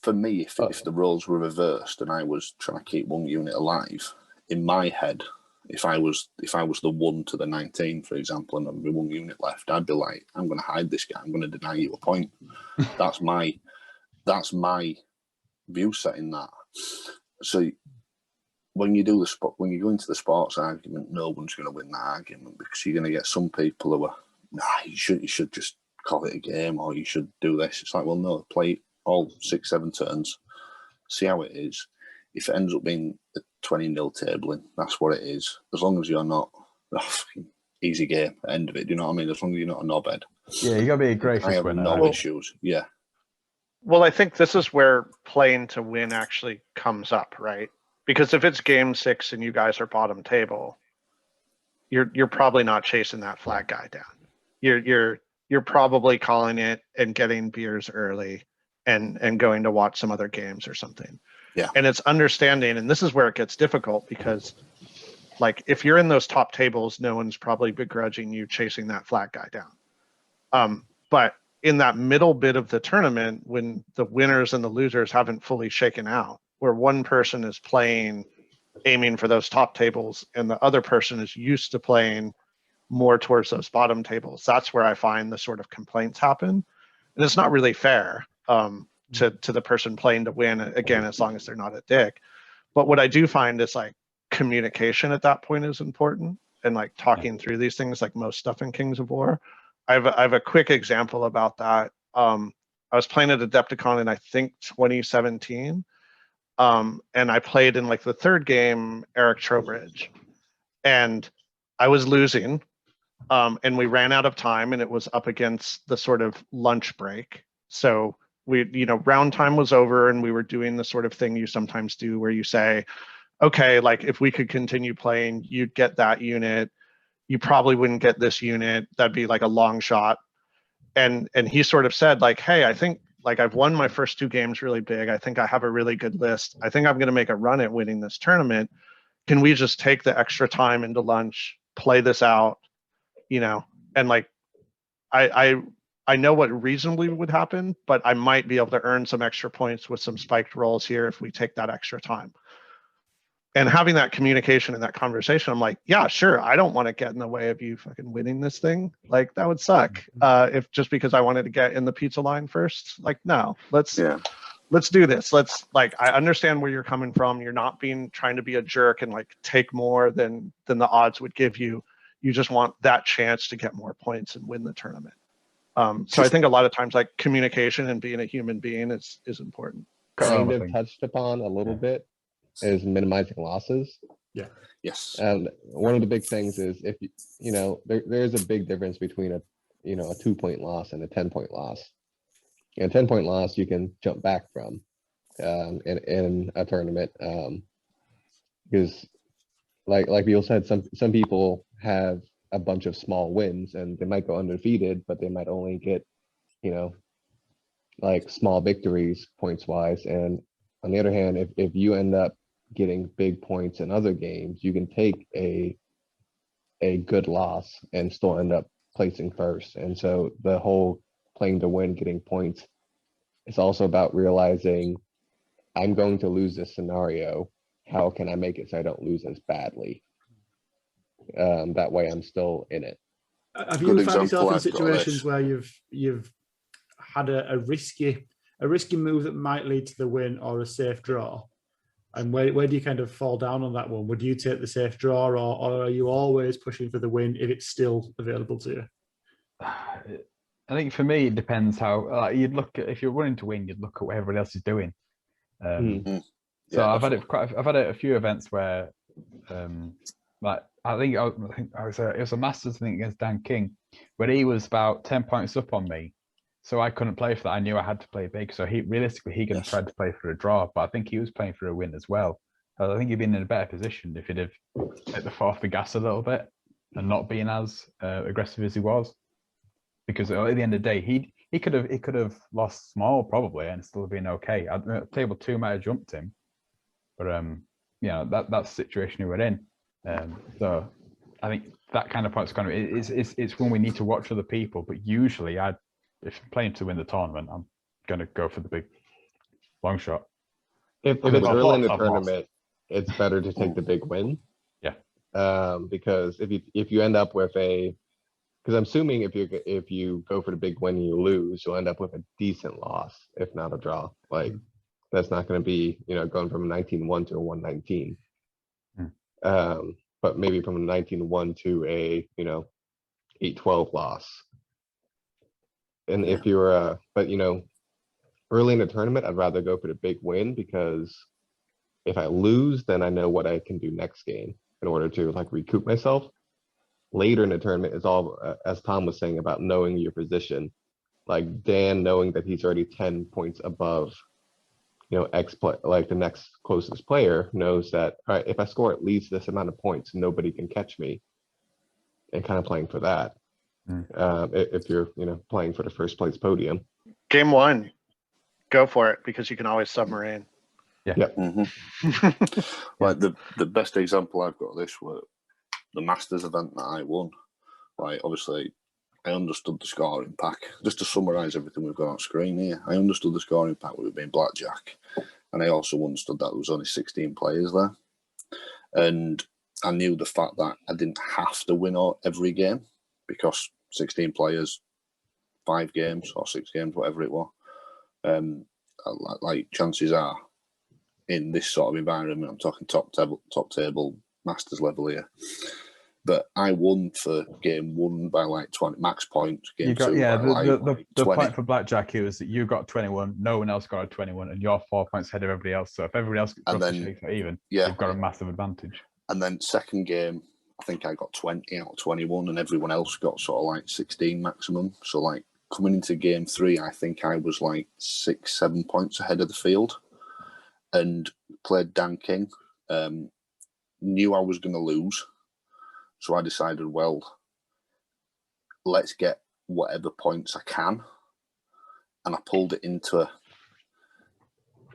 For me, if the roles were reversed and I was trying to keep one unit alive, in my head, if I was the 1 to the 19, for example, and there was one unit left, I'd be like, I'm going to hide this guy. I'm going to deny you a point. That's my view set in that. So when you go into the sports argument, no one's going to win that argument, because you're going to get some people who are, you should just call it a game, or you should do this. It's like, well, no, play all 6-7 turns, see how it is. If it ends up being a 20-0 tabling, that's what it is. As long as you're not easy game at the end of it, do you know what I mean? As long as you're not a knobhead. Yeah, you got to be a gracious I have winner. no issues. Yeah. Well, I think this is where playing to win actually comes up, right? Because if it's game 6 and you guys are bottom table, you're probably not chasing that flag guy down. You're probably calling it and getting beers early and going to watch some other games or something. Yeah. And it's understanding, and this is where it gets difficult, because like if you're in those top tables, no one's probably begrudging you chasing that flag guy down. But in that middle bit of the tournament, when the winners and the losers haven't fully shaken out, where one person is playing, aiming for those top tables, and the other person is used to playing more towards those bottom tables, that's where I find the sort of complaints happen. And it's not really fair to the person playing to win, again, as long as they're not a dick. But what I do find is like communication at that point is important, and like talking through these things, like most stuff in Kings of War. I have a quick example about that. I was playing at Adepticon in, I think, 2017. And I played in like the third game, Eric Trowbridge, and I was losing. And we ran out of time, and it was up against the sort of lunch break. So round time was over, and we were doing the sort of thing you sometimes do where you say, okay, like if we could continue playing, you'd get that unit. You probably wouldn't get this unit. That'd be like a long shot. And he sort of said like, hey, I think like I've won my first 2 games really big. I think I have a really good list. I think I'm going to make a run at winning this tournament. Can we just take the extra time into lunch, play this out, and like, I know what reasonably would happen, but I might be able to earn some extra points with some spiked rolls here if we take that extra time. And having that communication and that conversation, I'm like, yeah, sure. I don't want to get in the way of you fucking winning this thing. Like that would suck. If just because I wanted to get in the pizza line first, like, no, let's do this. I understand where you're coming from. You're not trying to be a jerk and like take more than the odds would give you. You just want that chance to get more points and win the tournament. So I think a lot of times like communication and being a human being is important. Kind of touched upon a little bit is minimizing losses. Yeah. Yes. And one of the big things is if there is a big difference between a 2-point loss and a 10-point loss. And a 10-point loss you can jump back from in a tournament, because like Beal said, some people have a bunch of small wins and they might go undefeated, but they might only get like small victories points wise. And on the other hand, if you end up getting big points in other games, you can take a good loss and still end up placing first. And so the whole playing to win, getting points, it's also about realizing I'm going to lose this scenario. How can I make it so I don't lose as badly? That way I'm still in it. Have you found yourself in situations where you've had a risky move that might lead to the win or a safe draw? And where do you kind of fall down on that one? Would you take the safe draw, or are you always pushing for the win if it's still available to you? I think for me, it depends how you'd look at. If you're running to win, you'd look at what everybody else is doing. So I've had a few events where Like I think it was a Masters thing against Dan King, but he was about 10 points up on me, so I couldn't play for that. I knew I had to play big, so he could have tried to play for a draw, but I think he was playing for a win as well. I think he'd been in a better position if he'd have hit the foot off the gas a little bit and not been as aggressive as he was, because at the end of the day, he could have lost small probably and still been okay. Table 2 might have jumped him, but that's the situation we were in. So I think that kind of point's kind of it's when we need to watch other people. But usually, if I'm playing to win the tournament, I'm going to go for the big long shot. If it's early in the tournament, it's better to take the big win. Yeah. Because if you end up with because I'm assuming if you go for the big win and you lose, you'll end up with a decent loss, if not a draw. Like that's not going to be going from a 19-1 to a 119. But maybe from a 19-1 to a 8-12 loss. And if you're but early in the tournament, I'd rather go for the big win, because if I lose, then I know what I can do next game in order to recoup myself. Later in the tournament is all, as Tom was saying, about knowing your position. Like Dan knowing that he's already 10 points above the next closest player, knows that, all right, if I score at least this amount of points, nobody can catch me, and kind of playing for that. If you're playing for the first place podium. Game 1, go for it, because you can always submarine. Yeah. Like the best example I've got of this were the Masters event that I won. Like obviously I understood the scoring pack. Just to summarise everything we've got on screen here, I understood the scoring pack would have been blackjack, and I also understood that there was only 16 players there, and I knew the fact that I didn't have to win every game, because 16 players, 5 games or 6 games, whatever it was. Like chances are, in this sort of environment, I'm talking top table, Masters level here. But I won for game 1 by 20 max points. Game 2 the point for blackjack here is that you got 21, no one else got a 21, and you're 4 points ahead of everybody else. So if everybody else shakes it even, you've got a massive advantage. And then second game, I think I got 20 out of 21, and everyone else got sort of 16 maximum. So coming into game 3, I think I was 6-7 points ahead of the field, and played Dan King. Knew I was going to lose, so I decided, well, let's get whatever points I can, and I pulled it into.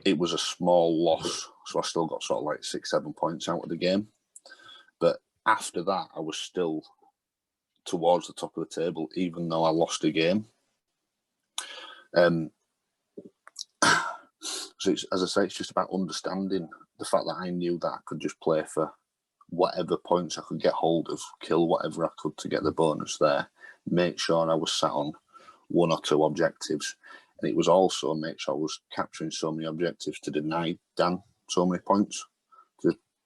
It was a small loss, so I still got sort of 6-7 points out of the game. But after that, I was still towards the top of the table, even though I lost a game. So as I say, it's just about understanding the fact that I knew that I could just play for whatever points I could get hold of, kill whatever I could to get the bonus there, make sure I was sat on 1 or 2 objectives. And it was also make sure I was capturing so many objectives to deny Dan so many points,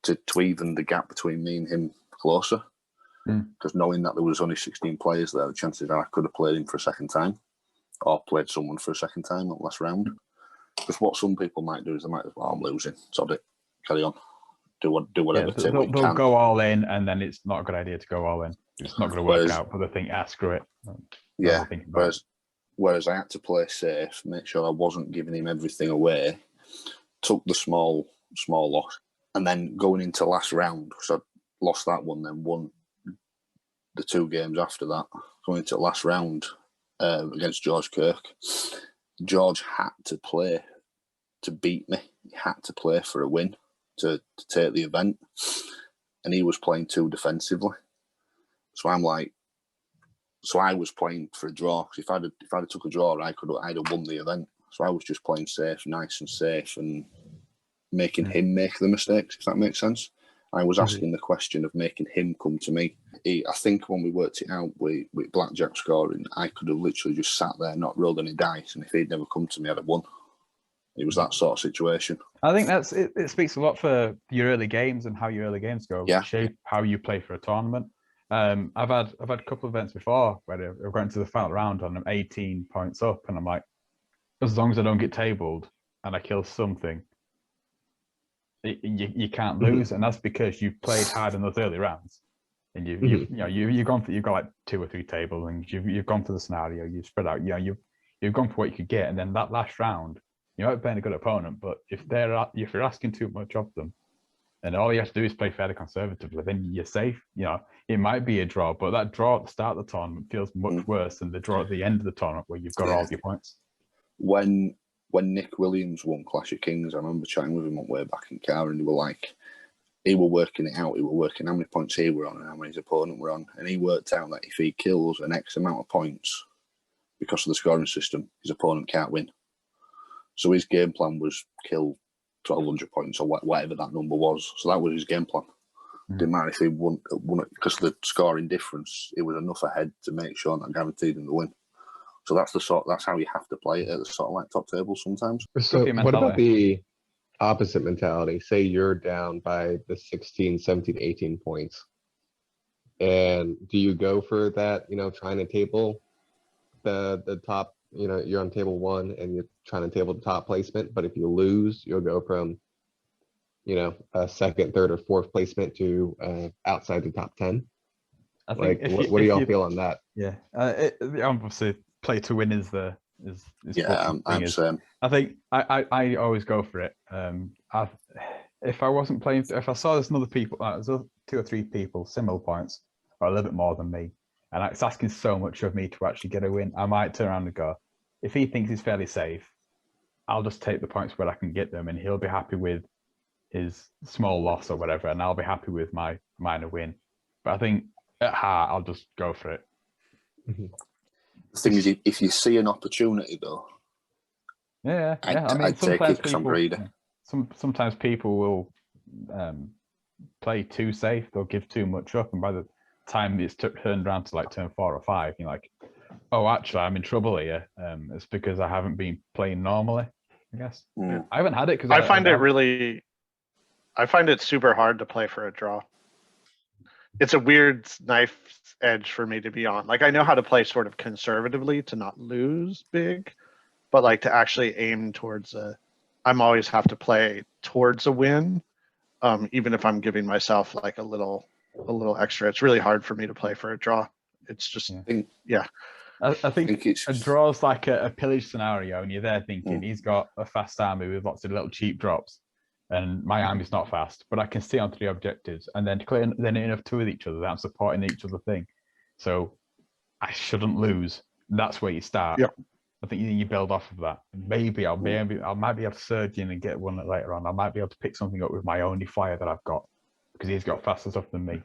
to even the gap between me and him closer. Because knowing that there was only 16 players there, the chances are I could have played him for a second time, or played someone for a second time at last round. Because what some people might do is they might go, I'm losing, sod it, carry on, do whatever. They'll go all in, and then it's not a good idea to go all in. It's not going to work out, but they think, screw it. Yeah, whereas I had to play safe, make sure I wasn't giving him everything away, took the small loss, and then going into last round, because I lost that one, then won the 2 games after that, going into last round against George Kirk. George had to play to beat me. He had to play for a win to take the event, and he was playing too defensively. So I was playing for a draw, because if I'd have took a draw, I'd have won the event. So I was just playing safe, nice and safe, and making him make the mistakes, if that makes sense. I was asking the question of making him come to me. I think when we worked it out with blackjack scoring, I could have literally just sat there, not rolled any dice, and if he'd never come to me, I'd have won. It was that sort of situation. I think it speaks a lot for your early games and how your early games go. Yeah. Shape how you play for a tournament. I've had a couple of events before where I've gone to the final round and I'm 18 points up, and I'm like, as long as I don't get tabled and I kill something, you can't lose, and that's because you've played hard in those early rounds, and you've gone for, you've got like 2 or 3 tables, and you've gone for the scenario, you've spread out, you've gone for what you could get, and then that last round, you might be playing a good opponent, but if you're asking too much of them, and all you have to do is play fairly conservatively, then you're safe. It might be a draw, but that draw at the start of the tournament feels much worse than the draw at the end of the tournament where you've got all of your points. When Nick Williams won Clash of Kings, I remember chatting with him on way back in car, and they were like, he were working it out. He were working how many points he were on and how many his opponent were on, and he worked out that if he kills an X amount of points because of the scoring system, his opponent can't win. So his game plan was kill 1,200 points or whatever that number was. So that was his game plan. Didn't matter if he won because of the scoring difference. It was enough ahead to make sure that guaranteed him the win. So that's how you have to play it at the sort of like top table sometimes. So what about the opposite mentality? Say you're down by the 16, 17, 18 points. And do you go for that, trying to table the top, you're on table 1 and you're trying to table the top placement, but if you lose, you'll go from, a 2nd, 3rd, or 4th placement to outside the top 10? I think what do y'all feel on that? Yeah, obviously play to win is I'm same. I think I always go for it. If I wasn't playing, if I saw there's another people, there's 2 or 3 people similar points or a little bit more than me, and it's asking so much of me to actually get a win, I might turn around and go, if he thinks he's fairly safe, I'll just take the points where I can get them, and he'll be happy with his small loss or whatever, and I'll be happy with my minor win. But I think at heart, I'll just go for it. The thing is, if you see an opportunity, though, I'd take it because I'm greedy. Sometimes people will play too safe; they'll give too much up, and by the time it's turned around to like turn 4 or 5, you're like, "Oh, actually, I'm in trouble here." It's because I haven't been playing normally. I guess I haven't had it because I find it super hard to play for a draw. It's a weird knife edge for me to be on. Like, I know how to play sort of conservatively to not lose big, but like to actually aim towards I'm always have to play towards a win, even if I'm giving myself like a little extra. It's really hard for me to play for a draw. It's just, I think a draw's like a pillage scenario, and you're there thinking he's got a fast army with lots of little cheap drops, and my army's not fast, but I can stay on 3 objectives and then clear then enough 2 with each other that I'm supporting each other thing. So I shouldn't lose. That's where you start. Yep. I think you build off of that. Maybe I might be able to surge in and get one later on. I might be able to pick something up with my only fire that I've got because he's got faster stuff than me.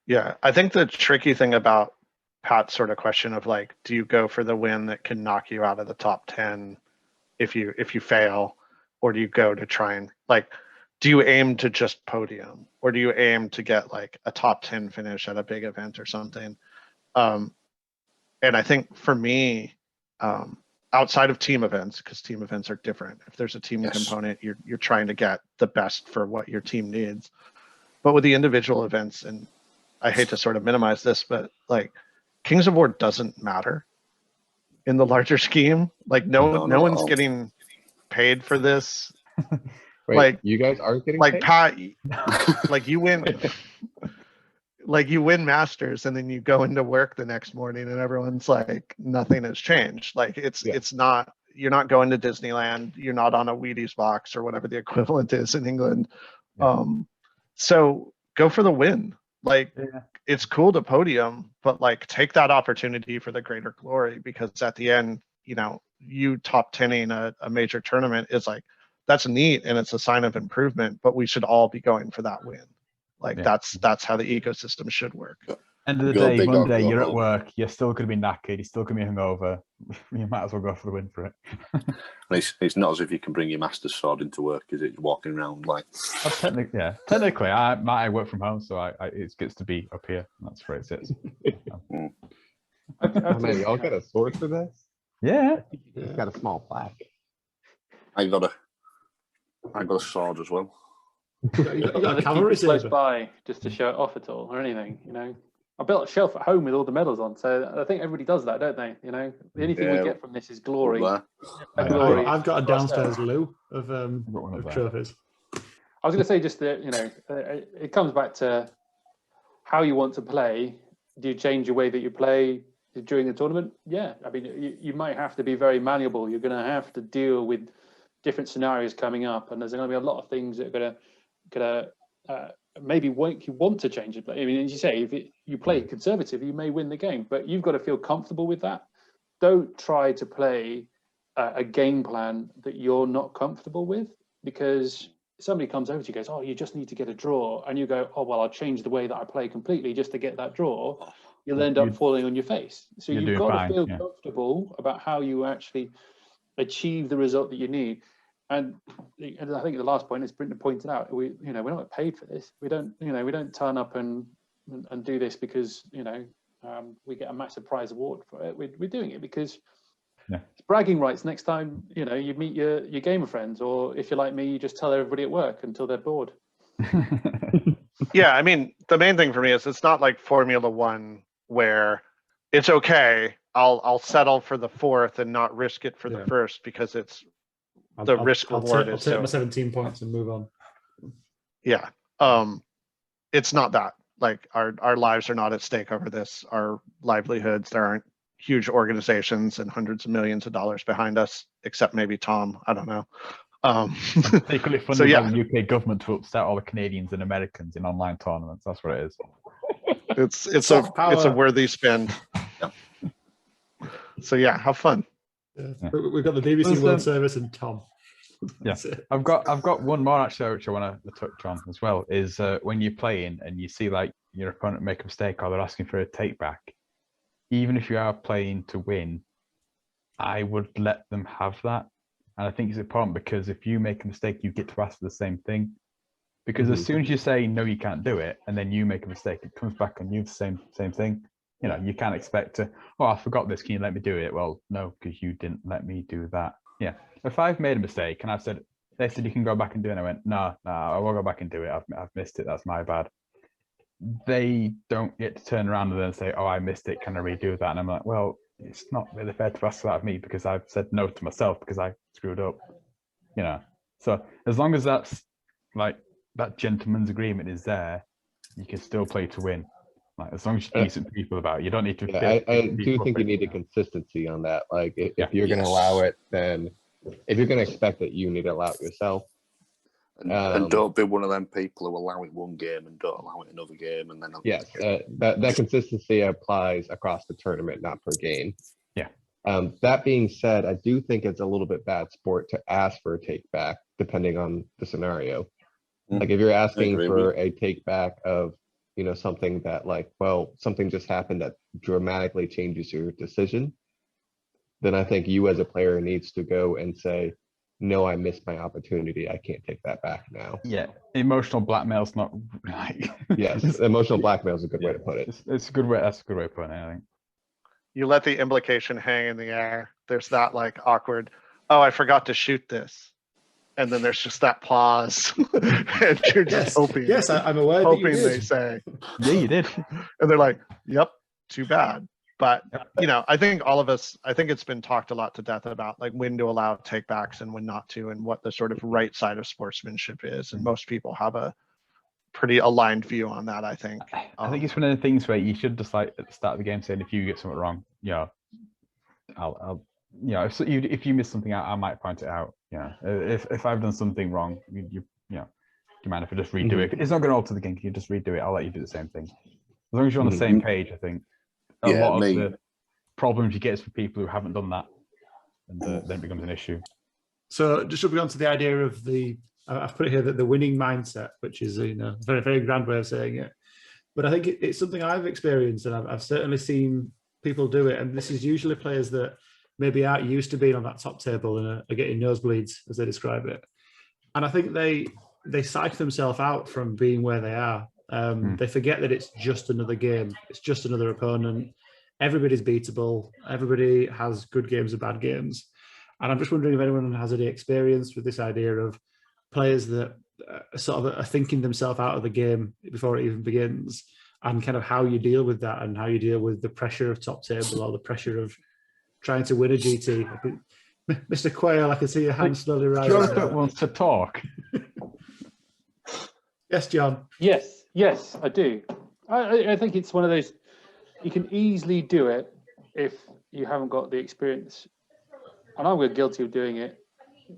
Yeah, I think the tricky thing about Pat's sort of question of like, do you go for the win that can knock you out of the top 10 if you fail, or do you go to try and like, do you aim to just podium, or do you aim to get like a top 10 finish at a big event or something? And I think for me, outside of team events, because team events are different. If there's a team component, you're trying to get the best for what your team needs. But with the individual events, and I hate to sort of minimize this, but like Kings of War doesn't matter in the larger scheme. Like no one's getting paid for this. Wait, like you guys aren't getting like paid? Pat, like you win, like you win Masters, and then you go into work the next morning, and everyone's like, nothing has changed. Like it's not. You're not going to Disneyland. You're not on a Wheaties box or whatever the equivalent is in England. Yeah. So go for the win. Like it's cool to podium, but like take that opportunity for the greater glory, because at the end, you top 10ing a major tournament is like, that's neat and it's a sign of improvement, but we should all be going for that win. Like that's how the ecosystem should work. End of the day, Monday, you're at work, you're still going to be knackered, you're still going to be hungover. You might as well go for the win for it. It's not as if you can bring your master's sword into work, is it? Walking around like. Technically, I work from home, so it gets to be up here. That's where it sits. Man, y'all got a sword for this? Yeah. He's got a small plaque. I got a sword as well. You got a cavalry close by just to show it off at all or anything, I built a shelf at home with all the medals on, so I think everybody does that, don't they? You know, the only thing we get from this is glory. Glory. I've got a downstairs loo of trophies. I was going to say just that, you know, it comes back to how you want to play. Do you change the way that you play during the tournament? Yeah, I mean, you might have to be very malleable. You're going to have to deal with different scenarios coming up, and there's going to be a lot of things that are going to maybe make you want to change it. I mean, as you say, if you play conservative, you may win the game, but you've got to feel comfortable with that. Don't try to play a game plan that you're not comfortable with, because somebody comes over to you and goes, oh, you just need to get a draw. And you go, oh, well, I'll change the way that I play completely just to get that draw. You'll end up falling on your face. So you've got to feel comfortable about how you actually achieve the result that you need. And I think the last point, as Brinton pointed out, we're not paid for this. We don't turn up and do this because, we get a massive prize award for it. We're doing it because it's bragging rights next time, you meet your gamer friends, or if you're like me, you just tell everybody at work until they're bored. Yeah, I mean, the main thing for me is it's not like Formula One where it's okay, I'll settle for the fourth and not risk it for the first, because it's risk reward. I'll take my 17 points and move on. Yeah. It's not that. Like our lives are not at stake over this. Our livelihoods, there aren't huge organizations and hundreds of millions of dollars behind us, except maybe Tom. I don't know. Particularly funded by the UK government to upset all the Canadians and Americans in online tournaments. That's what it is. It's a worthy spend. So yeah, have fun. Yeah. We've got the BBC World Service and Tom. Yeah, I've got one more actually, which I want to touch on as well. Is when you're playing and you see like your opponent make a mistake or they're asking for a take back, even if you are playing to win, I would let them have that. And I think it's important because if you make a mistake, you get to ask for the same thing. Because as soon as you say no, you can't do it, and then you make a mistake, it comes back on you the same thing. You can't expect to, oh, I forgot this, can you let me do it? Well, no, because you didn't let me do that. Yeah. If I've made a mistake and they said you can go back and do it, and I went, no, I won't go back and do it. I've missed it. That's my bad. They don't get to turn around and then say, oh, I missed it. Can I redo that? And I'm like, well, it's not really fair to ask that of me because I've said no to myself because I screwed up. So as long as that's like that gentleman's agreement is there, you can still play to win. Like, as long as you're decent people about it, you don't need to. Yeah, I do think you need a consistency on that. Like, if you're going to allow it, then if you're going to expect it, you need to allow it yourself. And don't be one of them people who allow it one game and don't allow it another game, and then yes, that consistency applies across the tournament, not per game. Yeah. That being said, I do think it's a little bit bad sport to ask for a take back, depending on the scenario. Like if you're asking for a take back of something that something just happened that dramatically changes your decision, then I think you as a player needs to go and say, no, I missed my opportunity. I can't take that back now. Yeah, emotional blackmail's not like. Yes, emotional blackmail is a good way to put it. It's a good way. That's a good way to put it, I think. You let the implication hang in the air. There's that like awkward, oh, I forgot to shoot this. And then there's just that pause. And you're just hoping. Yes, I'm aware hoping that you did. They say. Yeah, you did. And they're like, yep, too bad. But, I think all of us, I think it's been talked a lot to death about like when to allow takebacks and when not to, and what the sort of right side of sportsmanship is. And most people have a pretty aligned view on that, I think. I think it's one of the things where you should just like at the start of the game saying, if you get something wrong, I'll if you miss something out, I might point it out. If I've done something wrong, do you mind if I just redo it? It's not going to alter the game. Can you just redo it? I'll let you do the same thing. As long as you're on the same page, I think. A lot of the problems you get is for people who haven't done that, and then it becomes an issue. So just jumping on to the idea of I've put it here that the winning mindset, which is a very, very grand way of saying it. But I think it's something I've experienced, and I've certainly seen people do it. And this is usually players that maybe aren't used to being on that top table and are getting nosebleeds, as they describe it. And I think they psych themselves out from being where they are. They forget that it's just another game. It's just another opponent. Everybody's beatable. Everybody has good games and bad games. And I'm just wondering if anyone has any experience with this idea of players that sort of are thinking themselves out of the game before it even begins and kind of how you deal with that and how you deal with the pressure of top table or the pressure of trying to win a GT. Mr. Quayle, I can see your hand slowly rising. Jonathan wants to talk. Yes, John. Yes, I do. I think it's one of those, you can easily do it if you haven't got the experience. And I'm guilty of doing it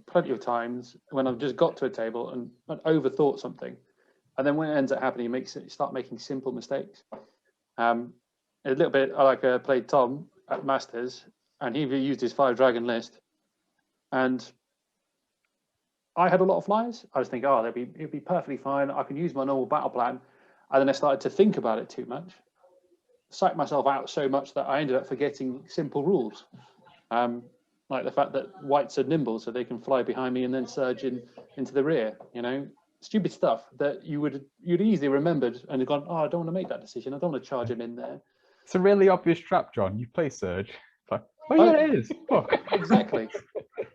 plenty of times when I've just got to a table and overthought something. And then when it ends up happening, you start making simple mistakes. A little bit, I played Tom at Masters, and he used his 5-dragon list. And I had a lot of flyers. I was thinking, it'd be perfectly fine. I can use my normal battle plan. And then I started to think about it too much, psyched myself out so much that I ended up forgetting simple rules. Like the fact that whites are nimble, so they can fly behind me and then surge into the rear. Stupid stuff that you'd easily remembered and gone, I don't want to make that decision. I don't want to charge him in there. It's a really obvious trap, John. You play Surge. Like, it is. Fuck. Exactly.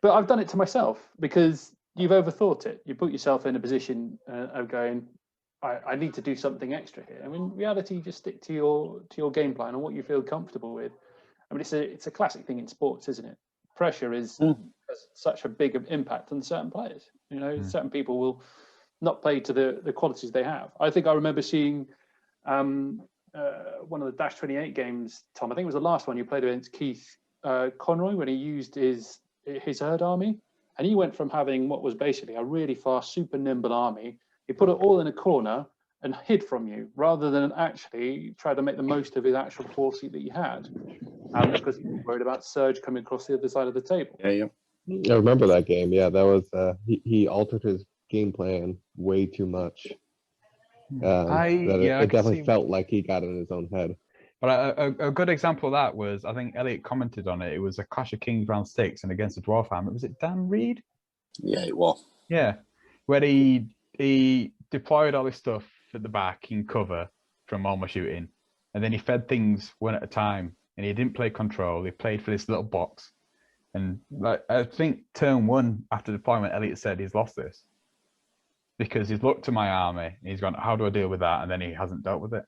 But I've done it to myself because you've overthought it. You put yourself in a position of going, I need to do something extra here. I mean, in reality, you just stick to your game plan and what you feel comfortable with. I mean, it's a classic thing in sports, isn't it? Pressure has such a big impact on certain players. Certain people will not play to the qualities they have. I think I remember seeing one of the Dash 28 games, Tom. I think it was the last one you played against Keith Conroy when he used his herd army, and he went from having what was basically a really fast, super nimble army. He put it all in a corner and hid from you, rather than actually try to make the most of his actual force that he had. Because he was worried about Surge coming across the other side of the table. Yeah. I remember that game. Yeah, that was he altered his game plan way too much. It definitely felt like he got in his own head. But a good example of that was, I think Elliot commented on it. It was a Clash of Kings round 6 and against the Dwarf Army. Was it Dan Reed? Yeah, it was. Yeah, where he deployed all his stuff at the back in cover from all my shooting, and then he fed things one at a time, and he didn't play control. He played for this little box, and I think turn 1 after deployment, Elliot said he's lost this because he's looked to my army and he's gone, how do I deal with that? And then he hasn't dealt with it.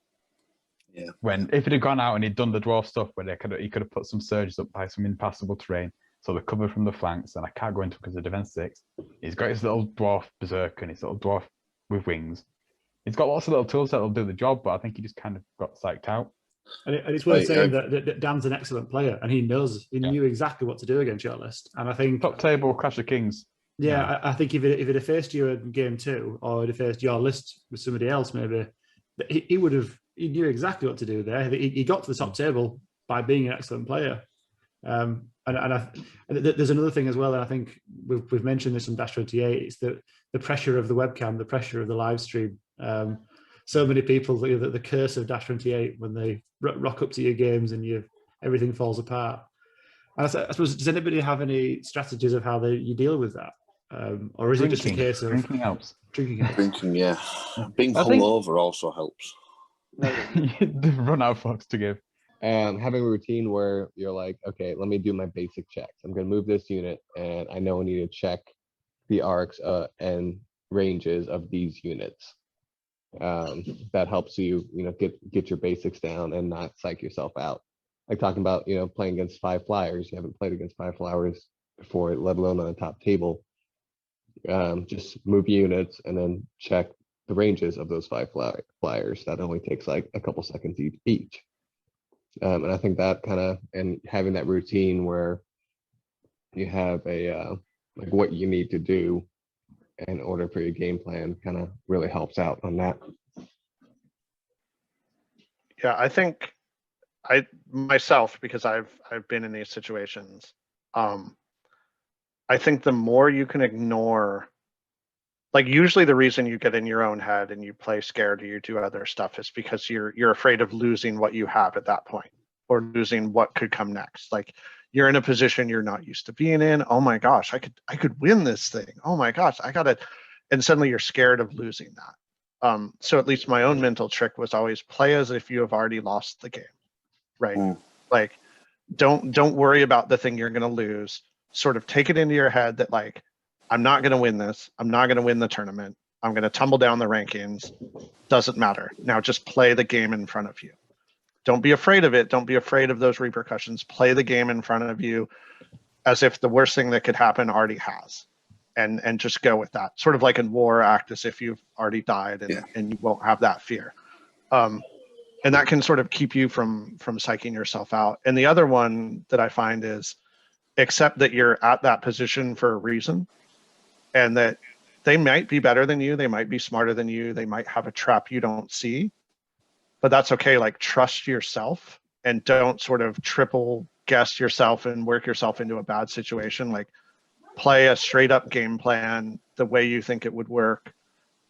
Yeah. When if he'd have gone out and he'd done the dwarf stuff where he could have put some surges up by some impassable terrain, so they're covered from the flanks, and I can't go into because of defense 6. He's got his little dwarf berserker and his little dwarf with wings. He's got lots of little tools that'll do the job, but I think he just kind of got psyched out. And it's worth saying that Dan's an excellent player, and he knew exactly what to do against your list. And I think top table Clash of Kings. Yeah, I think if it had faced you in game 2, or it had faced your list with somebody else, maybe he knew exactly what to do there. He got to the top table by being an excellent player. And there's another thing as well, and I think we've mentioned this on Dash 28. It's the pressure of the webcam, the pressure of the live stream. So many people, the curse of Dash 28 when they rock up to your games and everything falls apart. And I suppose, does anybody have any strategies of how you deal with that, or is it just a case of drinking helps? Drinking, yeah. Being hungover also helps. Run out of fucks to give. Having a routine where you're like, okay, let me do my basic checks. I'm going to move this unit, and I know I need to check the arcs and ranges of these units. That helps you, get your basics down and not psych yourself out. Like talking about, playing against 5 flyers. You haven't played against 5 flyers before, let alone on the top table. Just move units and then check the ranges of those 5 flyers. That only takes like a couple seconds each. And I think that and having that routine where you have like what you need to do in order for your game plan kind of really helps out on that. Yeah, I think myself, because I've been in these situations, I think the more you can ignore, like usually the reason you get in your own head and you play scared or you do other stuff is because you're afraid of losing what you have at that point, or losing what could come next. Like you're in a position you're not used to being in. Oh my gosh, I could win this thing. Oh my gosh, I got it. And suddenly you're scared of losing that. So at least my own mental trick was always play as if you have already lost the game, right? Like don't worry about the thing you're going to lose. Sort of take it into your head that like, I'm not going to win this. I'm not going to win the tournament. I'm going to tumble down the rankings. Doesn't matter. Now just play the game in front of you. Don't be afraid of it. Don't be afraid of those repercussions. Play the game in front of you as if the worst thing that could happen already has. And just go with that. Sort of like in war, act as if you've already died and you won't have that fear. And that can sort of keep you from psyching yourself out. And the other one that I find is accept that you're at that position for a reason, and that they might be better than you, they might be smarter than you, they might have a trap you don't see, but that's okay. Like, trust yourself and don't sort of triple guess yourself and work yourself into a bad situation. Like, play a straight up game plan the way you think it would work.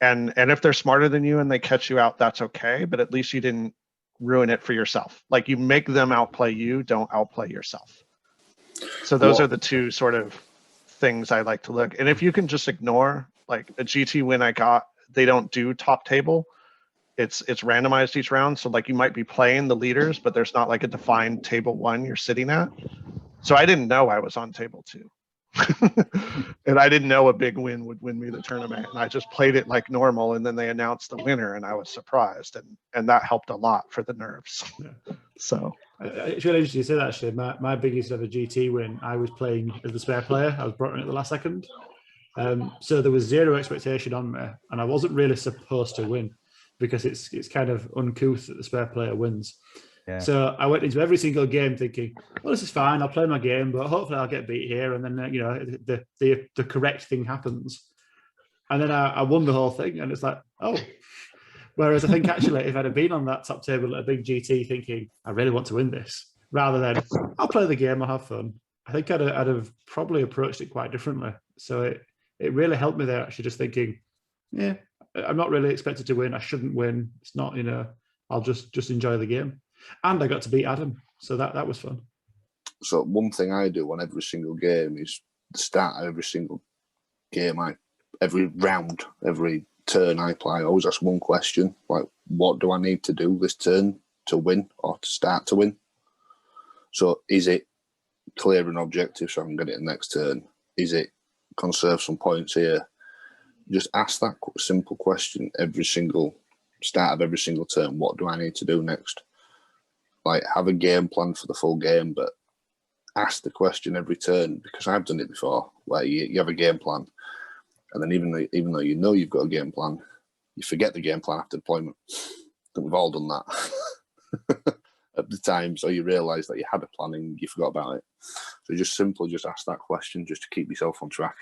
And if they're smarter than you and they catch you out, that's okay, but at least you didn't ruin it for yourself. Like, you make them outplay you, don't outplay yourself. So those are the two sort of things I like to look. And if you can just ignore, like, a GT win I got, they don't do top table. It's randomized each round. So like, you might be playing the leaders, but there's not like a defined table 1 you're sitting at. So I didn't know I was on table 2. And I didn't know a big win would win me the tournament. And I just played it like normal. And then they announced the winner and I was surprised. And that helped a lot for the nerves. So it's really interesting you say that, actually. My biggest ever GT win, I was playing as the spare player. I was brought in at the last second. So there was zero expectation on me, and I wasn't really supposed to win because it's kind of uncouth that the spare player wins. Yeah. So I went into every single game thinking, well, this is fine, I'll play my game, but hopefully I'll get beat here, and then the correct thing happens. And then I won the whole thing, and it's like, oh. Whereas I think actually, if I'd have been on that top table at a big GT thinking, I really want to win this, rather than I'll play the game, I'll have fun, I think I'd have probably approached it quite differently. So it really helped me there, actually, just thinking, yeah, I'm not really expected to win. I shouldn't win. It's not, I'll just enjoy the game. And I got to beat Adam, so that was fun. So one thing I do on every single game is the start of every single game, every round, every turn I play, I always ask one question, like, what do I need to do this turn to win or to start to win? So is it clear an objective so I can get it the next turn? Is it conserve some points here? Just ask that simple question every single start of every single turn. What do I need to do next? Like, have a game plan for the full game, but ask the question every turn, because I've done it before, where you have a game plan, and then even though you know you've got a game plan, you forget the game plan after deployment. And we've all done that at the time, so you realise that you had a plan and you forgot about it. So just ask that question just to keep yourself on track.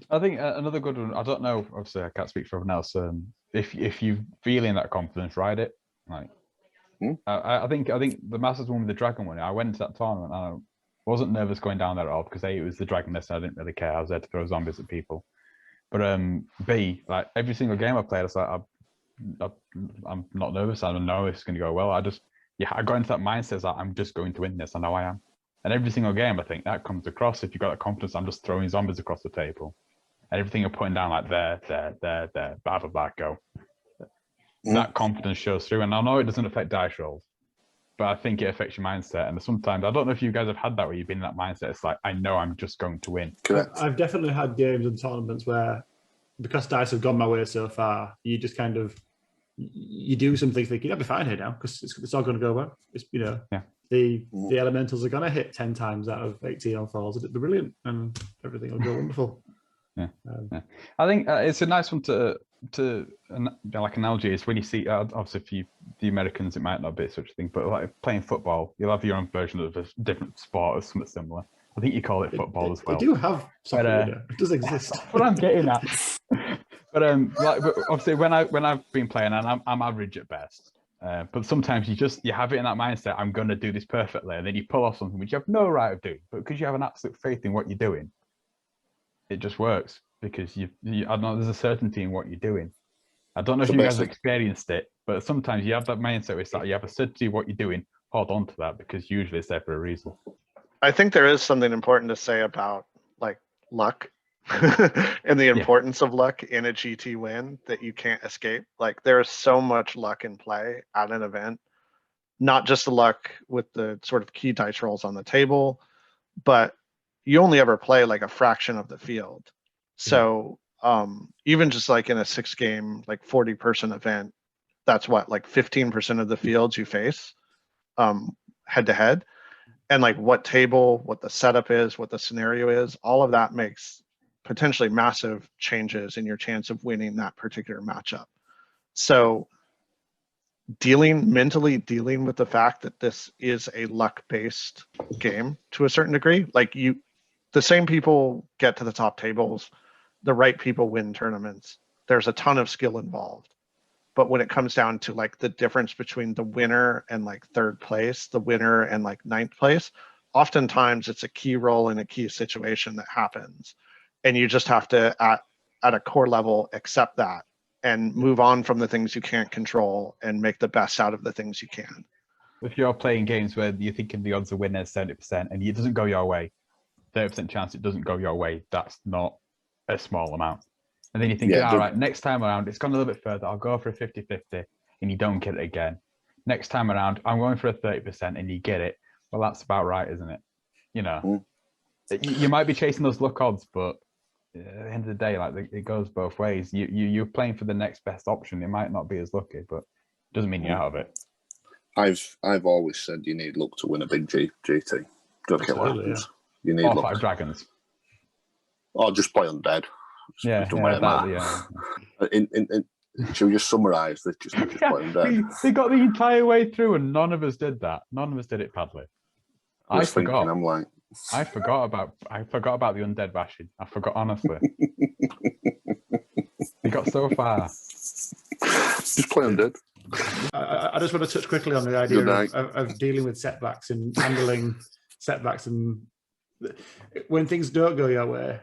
I think another good one, I don't know, obviously I can't speak for everyone else, if you're feeling that confidence, ride it. Like, I think the Masters one with the Dragon one, I went to that tournament and I wasn't nervous going down there at all, because A, it was the Dragon list and I didn't really care. I was there to throw zombies at people. But B, like, every single game I played, I was like, I'm not nervous. I don't know if it's going to go well. I got into that mindset that I'm just going to win this. I know I am. And every single game, I think that comes across. If you've got that confidence, I'm just throwing zombies across the table. And everything you're putting down, like there, blah, blah, blah, go. That confidence shows through. And I know it doesn't affect dice rolls, but I think it affects your mindset. And sometimes, I don't know if you guys have had that where you've been in that mindset. It's like, I know I'm just going to win. Correct. I've definitely had games and tournaments where, because dice have gone my way so far, you just kind of, you do something thinking, I'll be fine here now, because it's all going to go well. It's, the elementals are going to hit 10 times out of 18 on falls. It'll be brilliant, and everything will go wonderful. Yeah. I think it's a nice one to like analogy is when you see, obviously for the Americans it might not be such a thing, but like playing football, you'll have your own version of a different sport or something similar. I think you call it football as well. They do have soccer, it does exist. That's what I'm getting at. But obviously when I've been playing, and I'm average at best, but sometimes you have it in that mindset, I'm going to do this perfectly, and then you pull off something which you have no right of doing, but because you have an absolute faith in what you're doing, it just works, because I don't know, there's a certainty in what you're doing. I don't know if you guys have experienced it, but sometimes you have that mindset. It's like you have a certainty of what you're doing. Hold on to that, because usually it's there for a reason. I think there is something important to say about like luck and the importance of luck in a GT win that you can't escape. Like, there is so much luck in play at an event, not just the luck with the sort of key dice rolls on the table, but you only ever play like a fraction of the field. So even just like in a 6-game, like 40-person event, that's what, like 15% of the fields you face head to head. And like what table, what the setup is, what the scenario is, all of that makes potentially massive changes in your chance of winning that particular matchup. So mentally dealing with the fact that this is a luck-based game to a certain degree, like the same people get to the top tables, the right people win tournaments. There's a ton of skill involved. But when it comes down to like the difference between the winner and like 3rd place, the winner and like 9th place, oftentimes it's a key role in a key situation that happens. And you just have to, at a core level, accept that and move on from the things you can't control and make the best out of the things you can. If you're playing games where you're thinking the odds of winning is 70% and it doesn't go your way, 30% chance it doesn't go your way, that's not a small amount. And then you're thinking, all right, next time around, it's gone a little bit further. I'll go for a 50-50 and you don't get it again. Next time around, I'm going for a 30% and you get it. Well, that's about right, isn't it? You know, you might be chasing those luck odds, but at the end of the day, like it goes both ways. You're playing for the next best option. It might not be as lucky, but it doesn't mean you're out of it. I've always said you need luck to win a big GT. Don't care what happens. You need luck. 5 dragons. Or just play undead. Yeah. Should we just summarise that? Just play undead. They got the entire way through, and none of us did that. None of us did it badly. I forgot. I'm like, I forgot about the undead bashing. I forgot, honestly. We got so far. Just play undead. I just want to touch quickly on the idea of dealing with setbacks and handling setbacks, and when things don't go your way.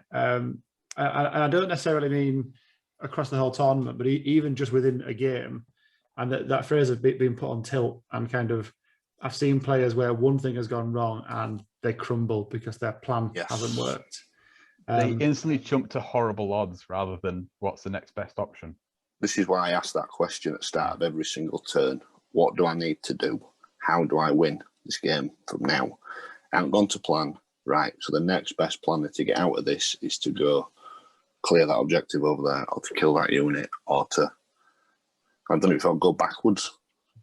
I don't necessarily mean across the whole tournament, but even just within a game. And that phrase of being put on tilt, and kind of, I've seen players where one thing has gone wrong and they crumble because their plan hasn't worked. They instantly jump to horrible odds rather than what's the next best option. This is why I ask that question at the start of every single turn. What do I need to do? How do I win this game from now? I haven't gone to plan. Right, so the next best plan to get out of this is to go clear that objective over there, or to kill that unit, or to, I've done it before, go backwards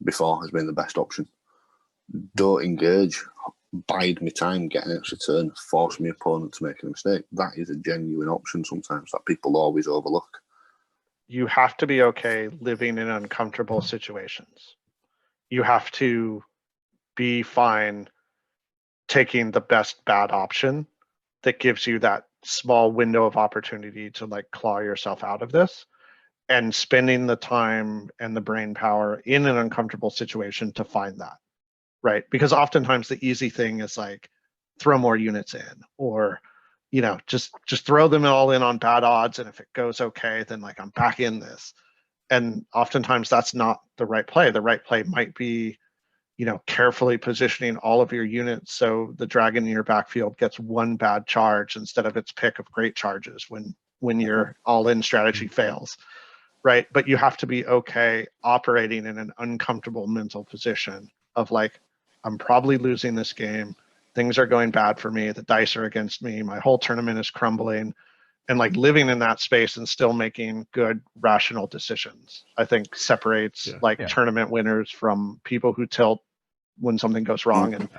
before has been the best option. Don't engage, bide my time, get an extra turn, force my opponent to make a mistake. That is a genuine option sometimes that people always overlook. You have to be okay living in uncomfortable situations. You have to be fine taking the best bad option that gives you that small window of opportunity to like claw yourself out of this, and spending the time and the brain power in an uncomfortable situation to find that, right? Because oftentimes the easy thing is like throw more units in, or just throw them all in on bad odds, and if it goes okay, then like I'm back in this. And oftentimes that's not the right play. The right play might be carefully positioning all of your units so the dragon in your backfield gets one bad charge instead of its pick of great charges when your all-in strategy fails, right? But you have to be okay operating in an uncomfortable mental position of like, I'm probably losing this game. Things are going bad for me. The dice are against me. My whole tournament is crumbling. And like living in that space and still making good, rational decisions, I think separates tournament winners from people who tilt when something goes wrong and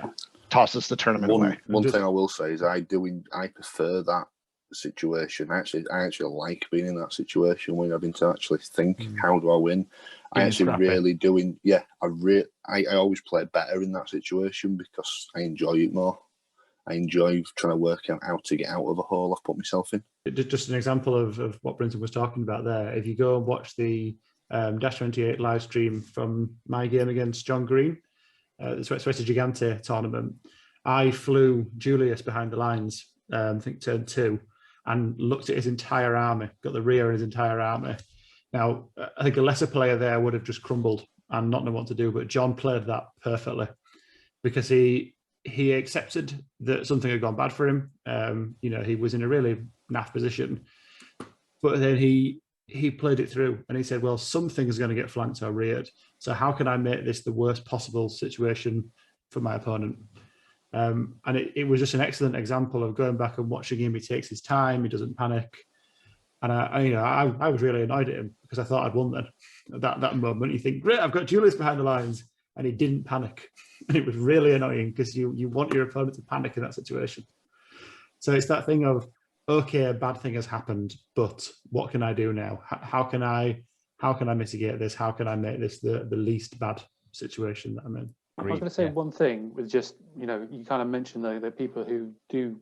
tosses the tournament away. One thing I will say is I prefer that situation. I actually like being in that situation when having to actually think, how do I win? I actually really doing, I always play better in that situation because I enjoy it more. I enjoy trying to work out how to get out of a hole I've put myself in. Just an example of what Brinton was talking about there. If you go and watch the Dash 28 live stream from my game against John Green, the Suete Gigante tournament, I flew Julius behind the lines, I think turn 2, and looked at his entire army, got the rear of his entire army. Now, I think a lesser player there would have just crumbled and not known what to do, but John played that perfectly because he accepted that something had gone bad for him. He was in a really naff position, but then he played it through and he said, well, something is going to get flanked or reared. So how can I make this the worst possible situation for my opponent? And it was just an excellent example of going back and watching him. He takes his time. He doesn't panic. And I was really annoyed at him because I thought I'd won then. At that moment, you think, great, I've got Julius behind the lines, and he didn't panic. And it was really annoying because you want your opponent to panic in that situation. So it's that thing of, okay, a bad thing has happened, but what can I do now? How can I mitigate this? How can I make this the least bad situation that I'm in? I was going to say one thing with just, you kind of mentioned though, that people who do,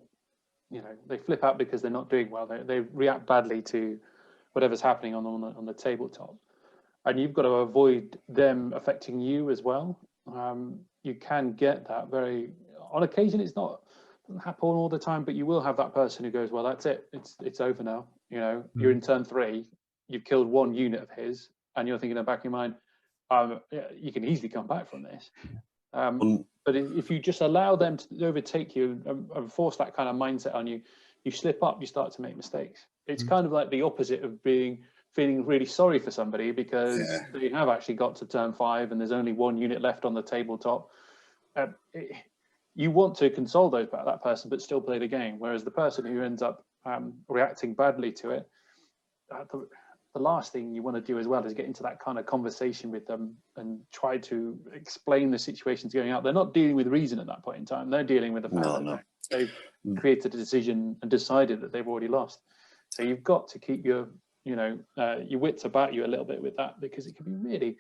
they flip out because they're not doing well. They react badly to whatever's happening on the tabletop, and you've got to avoid them affecting you as well. You can get that on occasion. It doesn't happen all the time, but you will have that person who goes, well, that's it. It's over now. You're in turn 3. You've killed one unit of his, and you're thinking in the back of your mind, you can easily come back from this. But if you just allow them to overtake you and force that kind of mindset on you, you slip up, you start to make mistakes. It's kind of like the opposite of feeling really sorry for somebody because they have actually got to turn 5 and there's only one unit left on the tabletop. You want to console that person, but still play the game. Whereas the person who ends up reacting badly to it, the last thing you want to do as well is get into that kind of conversation with them and try to explain the situations going out. They're not dealing with reason at that point in time. They're dealing with the fact that they've created a decision and decided that they've already lost. So you've got to keep your wits about you a little bit with that, because it can be really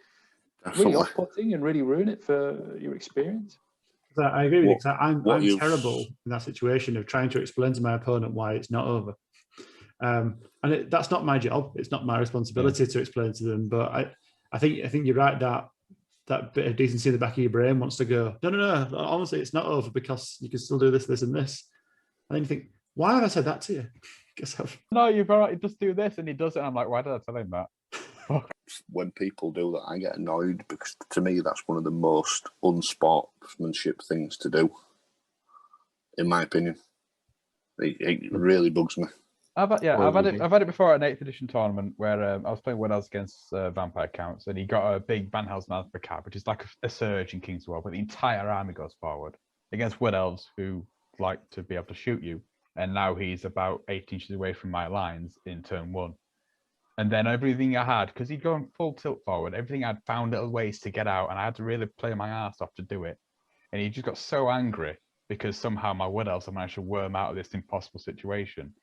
off-putting and really ruin it for your experience. I agree with you, because I'm terrible in that situation of trying to explain to my opponent why it's not over. And that's not my job. It's not my responsibility to explain to them. But I think you're right, that bit of decency in the back of your brain wants to go, no, honestly, it's not over because you can still do this, this, and this. And then you think, why have I said that to you? No, you've all right, just do this, and he does it. And I'm like, why did I tell him that? When people do that, I get annoyed because to me that's one of the most unsportsmanship things to do, in my opinion. It really bugs me. I've had it before at an 8th edition tournament where I was playing Wood Elves against Vampire Counts, and he got a big Van Helsman cab, which is like a surge in King's War, but the entire army goes forward against Wood Elves who like to be able to shoot you. And now he's about 8 inches away from my lines in turn 1. And then everything I had, because he'd gone full tilt forward, everything I'd found little ways to get out, and I had to really play my ass off to do it. And he just got so angry because somehow my Wood Elves have managed to worm out of this impossible situation.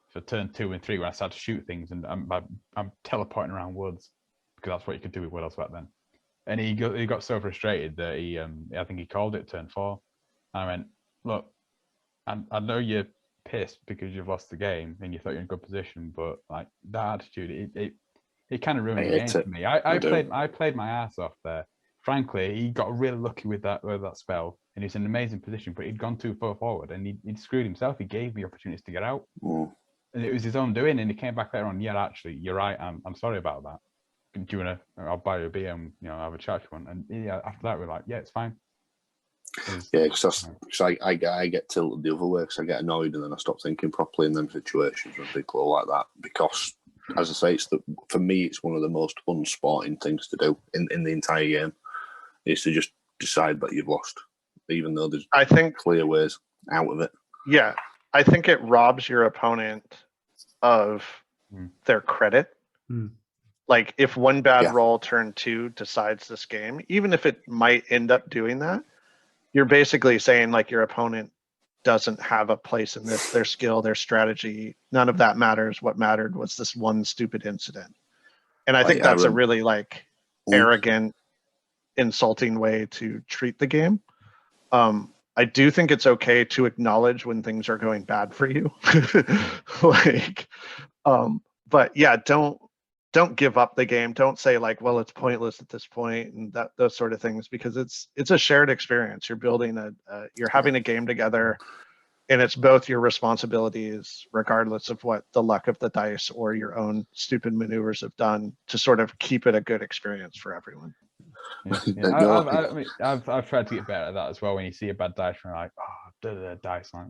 For turn 2 and 3, when I started to shoot things, and I'm teleporting around woods, because that's what you could do with Wood Elves back then. And he got so frustrated that I think he called it turn 4. And I went, look, I know you're pissed because you've lost the game and you thought you're in a good position, but like that attitude, it kind of ruined the game for me. I played my ass off there. Frankly, he got really lucky with that spell, and he's in an amazing position, but he'd gone too far forward and he'd screwed himself. He gave me opportunities to get out, and it was his own doing. And he came back later on. Yeah, actually, you're right. I'm sorry about that. Do you wanna? I'll buy you a beer and have a chat if you want. And after that, we're like, yeah, it's fine. Because I get tilted the other way because I get annoyed and then I stop thinking properly in them situations when people are like that. Because, as I say, for me, it's one of the most unsporting things to do in the entire game, is to just decide that you've lost, even though there's clear ways out of it. Yeah, I think it robs your opponent of their credit. Like, if one bad roll turn 2 decides this game, even if it might end up doing that, you're basically saying like your opponent doesn't have a place in this, their skill, their strategy, none of that matters. What mattered was this one stupid incident. And I think that's a really arrogant, insulting way to treat the game. I do think it's okay to acknowledge when things are going bad for you. But yeah, don't give up the game. Don't say like, well, it's pointless at this point, and those sort of things, because it's a shared experience. You're building you're having a game together, and it's both your responsibilities, regardless of what the luck of the dice or your own stupid maneuvers have done, to sort of keep it a good experience for everyone. I've tried to get better at that as well. When you see a bad dice, you're like, oh, dice, like,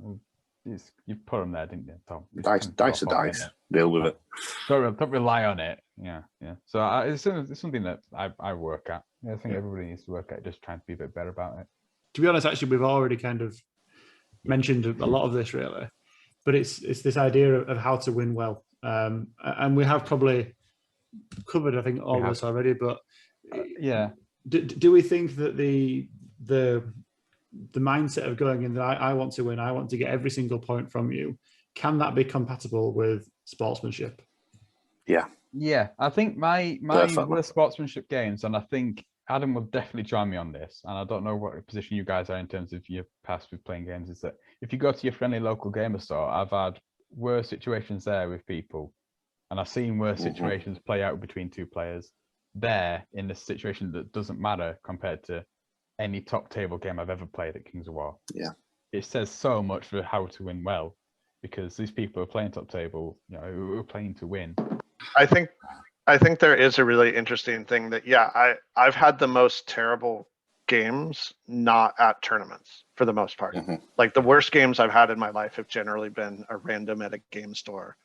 you put them there, didn't you, Tom? Dice are dice. Deal with it. Don't rely on it. Yeah. So it's something that I work at. I think everybody needs to work at, just trying to be a bit better about it. To be honest, actually, we've already kind of mentioned a lot of this, really. But it's this idea of how to win well. And we have probably covered, I think, all this already. But yeah, do we think that the mindset of going in that I want to win, I want to get every single point from you, can that be compatible with sportsmanship? Yeah, I think my worst sportsmanship games, and I think Adam will definitely join me on this, and I don't know what position you guys are in terms of your past with playing games, is that if you go to your friendly local gamer store, I've had worse situations there with people, and I've seen worse situations play out between two players there in a situation that doesn't matter compared to any top table game I've ever played at Kings of War. Yeah. It says so much for how to win well, because these people are playing top table, who are playing to win. I think there is a really interesting thing that I've had the most terrible games not at tournaments for the most part. Like the worst games I've had in my life have generally been a random at a game store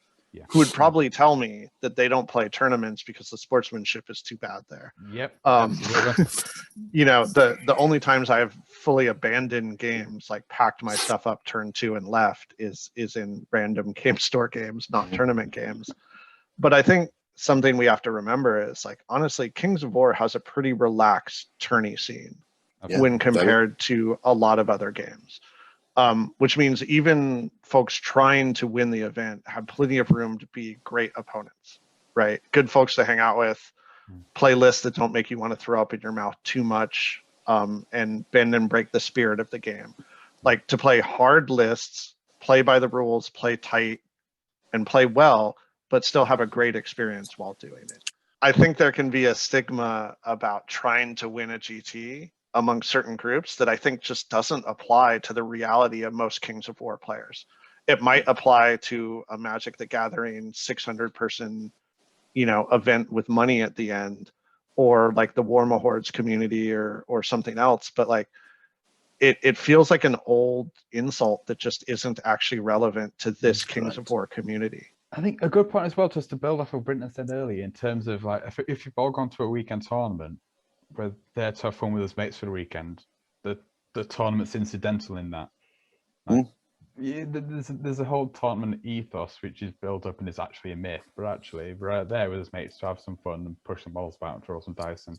who would probably tell me that they don't play tournaments because the sportsmanship is too bad there. Yep. The only times I've fully abandoned games, like packed my stuff up, turn 2 and left, is in random game store games, not tournament games. But I think something we have to remember is, like, honestly, Kings of War has a pretty relaxed tourney scene when compared to a lot of other games, which means even folks trying to win the event have plenty of room to be great opponents, right? Good folks to hang out with, play lists that don't make you want to throw up in your mouth too much, and bend and break the spirit of the game. Like, to play hard lists, play by the rules, play tight, and play well, but still have a great experience while doing it. I think there can be a stigma about trying to win a GT among certain groups that I think just doesn't apply to the reality of most Kings of War players. It might apply to a Magic the Gathering 600-person, event with money at the end, or like the War Mahords community or something else. But like, it feels like an old insult that just isn't actually relevant to this Kings of War community. I think a good point as well, just to build off what Brinton said earlier, in terms of, like, if you've all gone to a weekend tournament where they're to have fun with his mates for the weekend, the tournament's incidental in that. Like, there's a whole tournament ethos which is built up and is actually a myth, but actually we're out there with his mates to have some fun and push some balls about and throw some dice and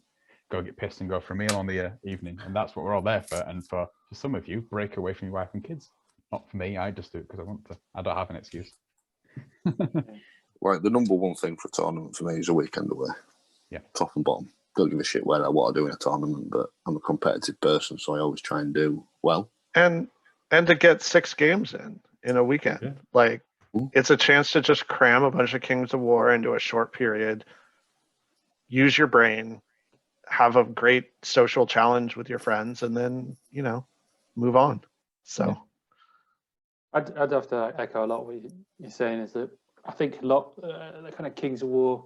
go get pissed and go for a meal on the evening, and that's what we're all there for. And for some of you, break away from your wife and kids. Not for me, I just do it because I want to. I don't have an excuse. Right, the number one thing for a tournament for me is a weekend away. Yeah. Top and bottom. Don't give a shit what I do in a tournament, but I'm a competitive person, so I always try and do well. And to get 6 games in a weekend. Like, it's a chance to just cram a bunch of Kings of War into a short period, use your brain, have a great social challenge with your friends, and then, move on. So I'd have to echo a lot of what you're saying, is that I think a lot the kind of Kings of War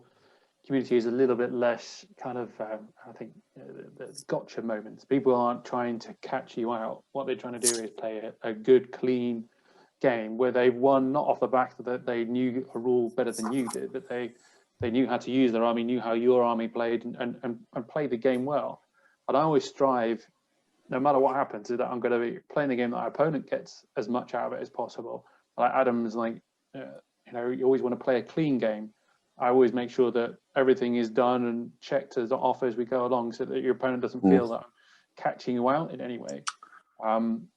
community is a little bit less kind of I think the gotcha moments. People aren't trying to catch you out. What they're trying to do is play a good, clean game where they've won not off the back that they knew a rule better than you did, but they knew how to use their army, knew how your army played, and play the game well. And I always strive, no matter what happens, is that I'm going to be playing the game that our opponent gets as much out of it as possible. Like Adam's, like, you always want to play a clean game. I always make sure that everything is done and checked as off as we go along, so that your opponent doesn't feel that I'm catching you out in any way. On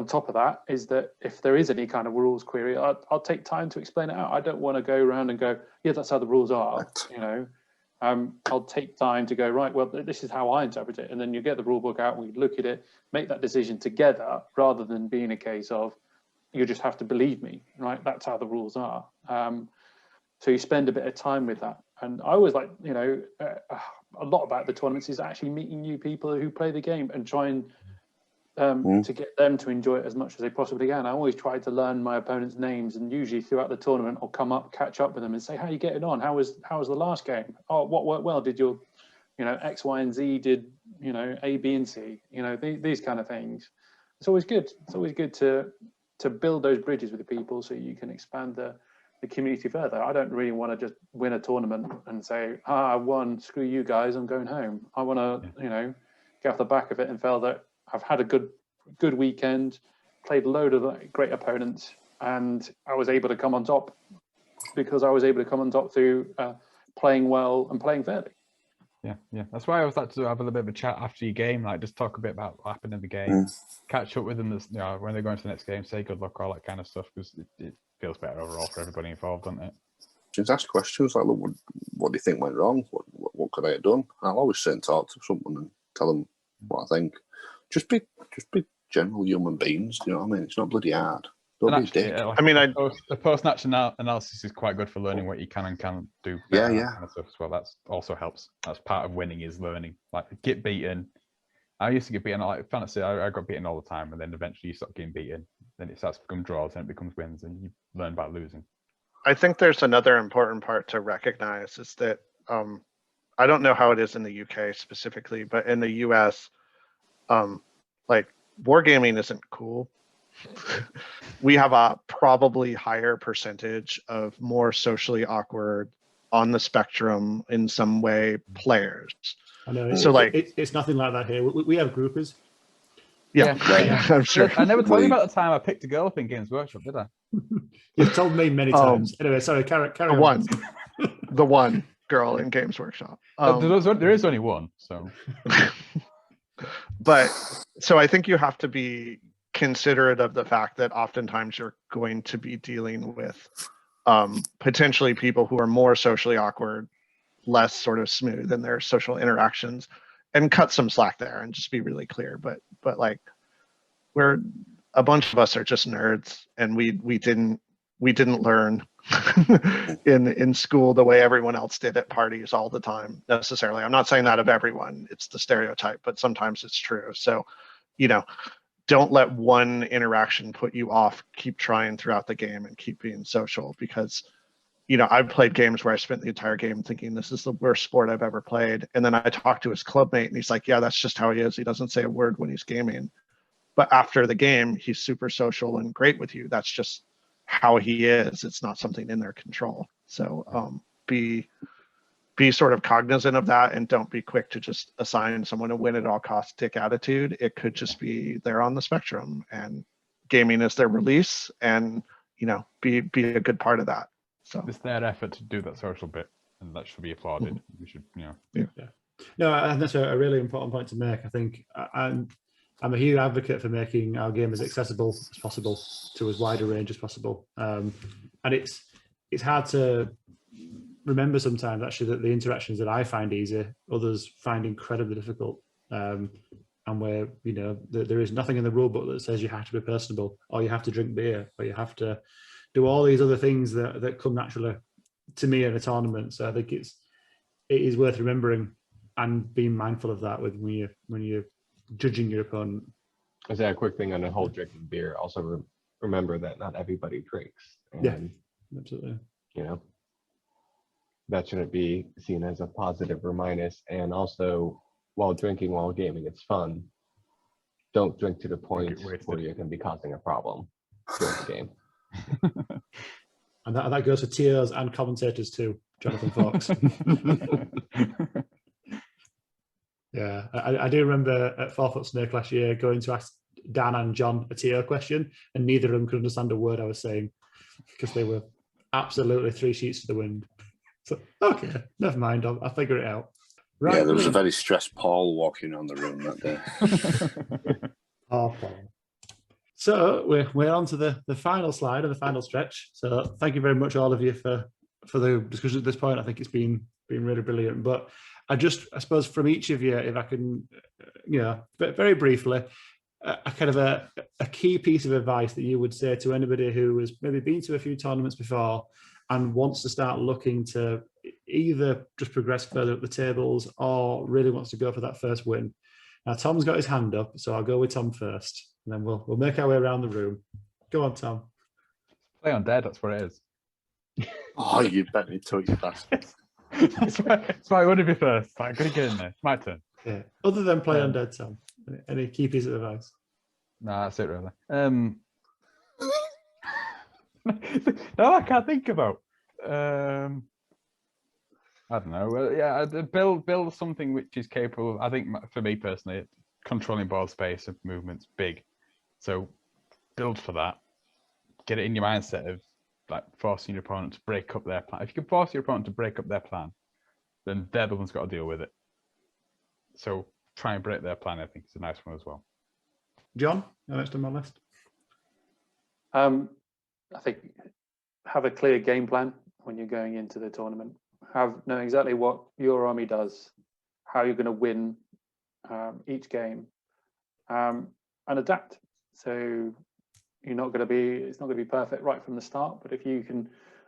top of that is that if there is any kind of rules query, I'll take time to explain it out. I don't want to go around and go, yeah, that's how the rules are. I'll take time to go, right, well, this is how I interpret it. And then you get the rule book out, we look at it, make that decision together, rather than being a case of, you just have to believe me, right? That's how the rules are. So you spend a bit of time with that. And I always like, a lot about the tournaments is actually meeting new people who play the game and trying to get them to enjoy it as much as they possibly can. I always try to learn my opponent's names, and usually throughout the tournament I'll come up, catch up with them and say, how are you getting on? How was the last game? Oh, what worked well? Did your, X, Y, and Z did, A, B, and C, these kind of things. It's always good. It's always good to build those bridges with the people so you can expand the community further. I don't really want to just win a tournament and say, I won, screw you guys, I'm going home. I want to, get off the back of it and feel that I've had a good weekend, played a load of great opponents, and I was able to come on top because I was able to come on top through playing well and playing fairly. Yeah. That's why I always like to have a little bit of a chat after your game, like just talk a bit about what happened in the game, catch up with them, when they're going to the next game, say good luck, all that kind of stuff, because it feels better overall for everybody involved, doesn't it? Just ask questions like, look, what do you think went wrong? What could I have done? I'll always sit and talk to someone and tell them what I think. Just be general human beings. You know what I mean? It's not bloody hard. Don't be a dick. The post-match analysis is quite good for learning what you can and can't do. Yeah. Kind of stuff as well. That's also helps. That's part of winning, is learning. Like, get beaten. I used to get beaten. Like fantasy, I got beaten all the time, and then eventually you stop getting beaten. Then it starts to become draws, and it becomes wins, and you learn about losing. I think there's another important part to recognize is that I don't know how it is in the UK specifically, but in the US, like, wargaming isn't cool. We have a probably higher percentage of more socially awkward, on the spectrum in some way, players. I know. So it's nothing like that here. We have groupers. Yeah. I'm sure. I never told you about the time I picked a girl up in Games Workshop, did I? You've told me many times. Anyway, sorry, carry on. The one girl in Games Workshop. There is only one, so. But so I think you have to be considerate of the fact that oftentimes you're going to be dealing with potentially people who are more socially awkward, less sort of smooth in their social interactions, and cut some slack there and just be really clear. But like, we're a bunch of us are just nerds, and we didn't learn in school the way everyone else did at parties all the time necessarily. I'm not saying that of everyone, it's the stereotype, but sometimes it's true. So, don't let one interaction put you off. Keep trying throughout the game and keep being social, because I've played games where I spent the entire game thinking this is the worst sport I've ever played, and then I talked to his clubmate and he's like, yeah, that's just how he is. He doesn't say a word when he's gaming, but after the game he's super social and great with you. That's just how he is. It's not something in their control. So be sort of cognizant of that, and don't be quick to just assign someone a win at all costs dick attitude. It could just be they're on the spectrum and gaming is their release, and be a good part of that. So it's their effort to do that social bit, and that should be applauded. We should, Yeah. No, and that's a really important point to make. I think I'm a huge advocate for making our game as accessible as possible to as wide a range as possible. And it's hard to remember sometimes, actually, that the interactions that I find easy, others find incredibly difficult. And where, there is nothing in the rule book that says you have to be personable, or you have to drink beer, or you have to do all these other things that come naturally to me in a tournament. So I think it is worth remembering and being mindful of that when you're judging your opponent. I say a quick thing on the whole drinking beer. Also remember that not everybody drinks. And, yeah, absolutely. That shouldn't be seen as a positive or minus. And also, while drinking while gaming, it's fun. Don't drink to the point where you're going to be causing a problem during the game. And that goes for TOs and commentators too, Jonathan Fox. Yeah, I do remember at 4 Foot Snake last year going to ask Dan and John a TO question, and neither of them could understand a word I was saying because they were absolutely 3 sheets to the wind. So, okay, never mind, I'll figure it out. Right. Yeah, there was a very stressed Paul walking around the room that day. Oh, Paul. So we're on to the final slide of the final stretch. So thank you very much, all of you, for the discussion at this point. I think it's been really brilliant. But I suppose from each of you, if I can, very briefly, a kind of a key piece of advice that you would say to anybody who has maybe been to a few tournaments before and wants to start looking to either just progress further up the tables or really wants to go for that first win. Now, Tom's got his hand up, so I'll go with Tom first, and then we'll make our way around the room. Go on, Tom. Play on Dead, that's what it is. Oh, you bet me to, you bastard. That's why I want to be first. I'm going to get in there. It's my turn. Yeah. Other than Play on Dead, Tom, any key piece of advice? No, that's it, really. No, I can't think about. I don't know. Yeah, build something which is capable. I think for me personally, controlling board space and movement's big. So build for that. Get it in your mindset of like forcing your opponent to break up their plan. If you can force your opponent to break up their plan, then they're the ones got to deal with it. So try and break their plan. I think is a nice one as well. John, you're next on my list. I think have a clear game plan when you're going into the tournament. Know exactly what your army does, how you're going to win each game, and adapt. So it's not going to be perfect right from the start, but if you can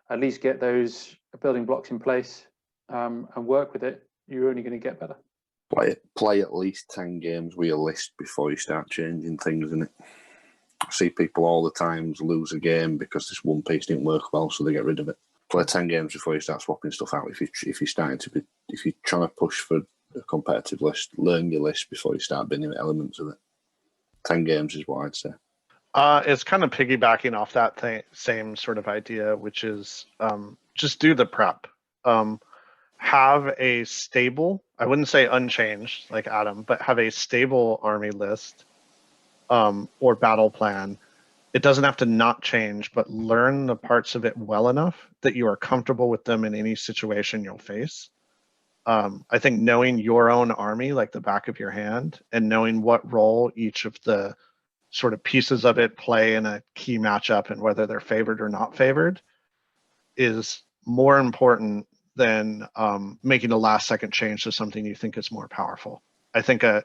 at least get those building blocks in place and work with it, you're only going to get better. Play at least 10 games with your list before you start changing things in it. I see people all the times lose a game because this one piece didn't work well, so they get rid of it. Play 10 games before you start swapping stuff out. If you're trying to push for a competitive list, learn your list before you start binning elements of it. 10 games is what I'd say. It's kind of piggybacking off that same sort of idea, which is just do the prep. Have a stable, I wouldn't say unchanged like Adam, but have a stable army list or battle plan. It doesn't have to not change, but learn the parts of it well enough that you are comfortable with them in any situation you'll face. I think knowing your own army like the back of your hand and knowing what role each of the sort of pieces of it play in a key matchup and whether they're favored or not favored is more important than making a last second change to something you think is more powerful. I think a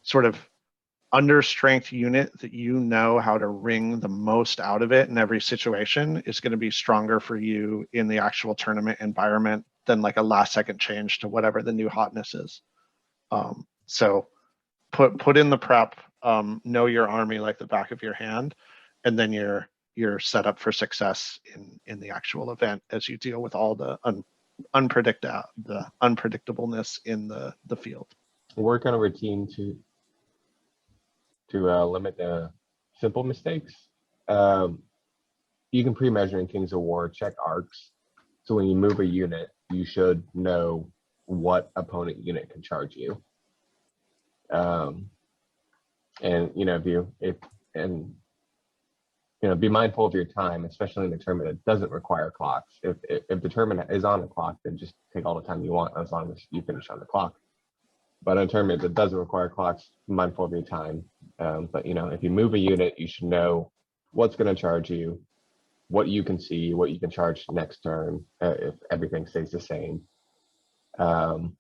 sort of under strength unit that you know how to wring the most out of it in every situation is going to be stronger for you in the actual tournament environment than like a last second change to whatever the new hotness is. So put in the prep, know your army like the back of your hand, and then you're set up for success in the actual event as you deal with all the unpredictableness in the field. Work on a routine to limit the simple mistakes. You can pre-measure in Kings of War, check arcs. So when you move a unit, you should know what opponent unit can charge you. And be mindful of your time, especially in a tournament that doesn't require clocks. If the tournament is on a clock, then just take all the time you want as long as you finish on the clock. But in a tournament that doesn't require clocks, mindful of your time. But if you move a unit, you should know what's going to charge you, what you can see, what you can charge next turn if everything stays the same. And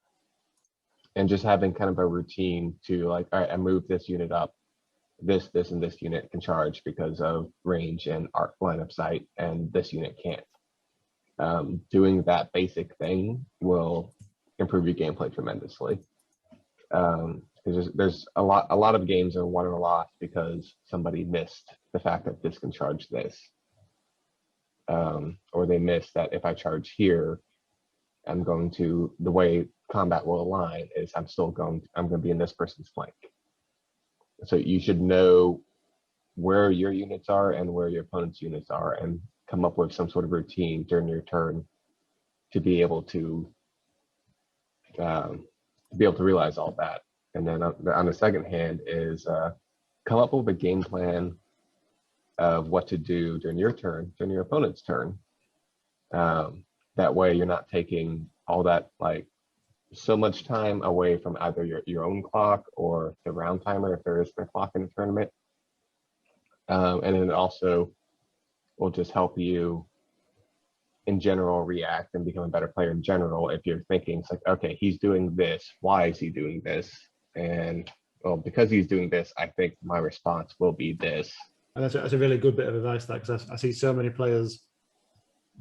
just having kind of a routine to like, all right, I moved this unit up. This, and this unit can charge because of range and arc line of sight, and this unit can't. Doing that basic thing will improve your gameplay tremendously. Because there's a lot of games are won or lost because somebody missed the fact that this can charge this, or they missed that if I charge here, I'm going to, the way combat will align is I'm going to be in this person's flank. So you should know where your units are and where your opponent's units are, and come up with some sort of routine during your turn to be able to realize all that. And then on the second hand is come up with a game plan of what to do during your turn, during your opponent's turn. That way you're not taking all that like so much time away from either your own clock or the round timer if there is a clock in the tournament. And then it also will just help you in general react and become a better player in general. If you're thinking it's like, okay, he's doing this, why is he doing this? And well, because he's doing this, I think my response will be this. And that's a really good bit of advice, that, because I see so many players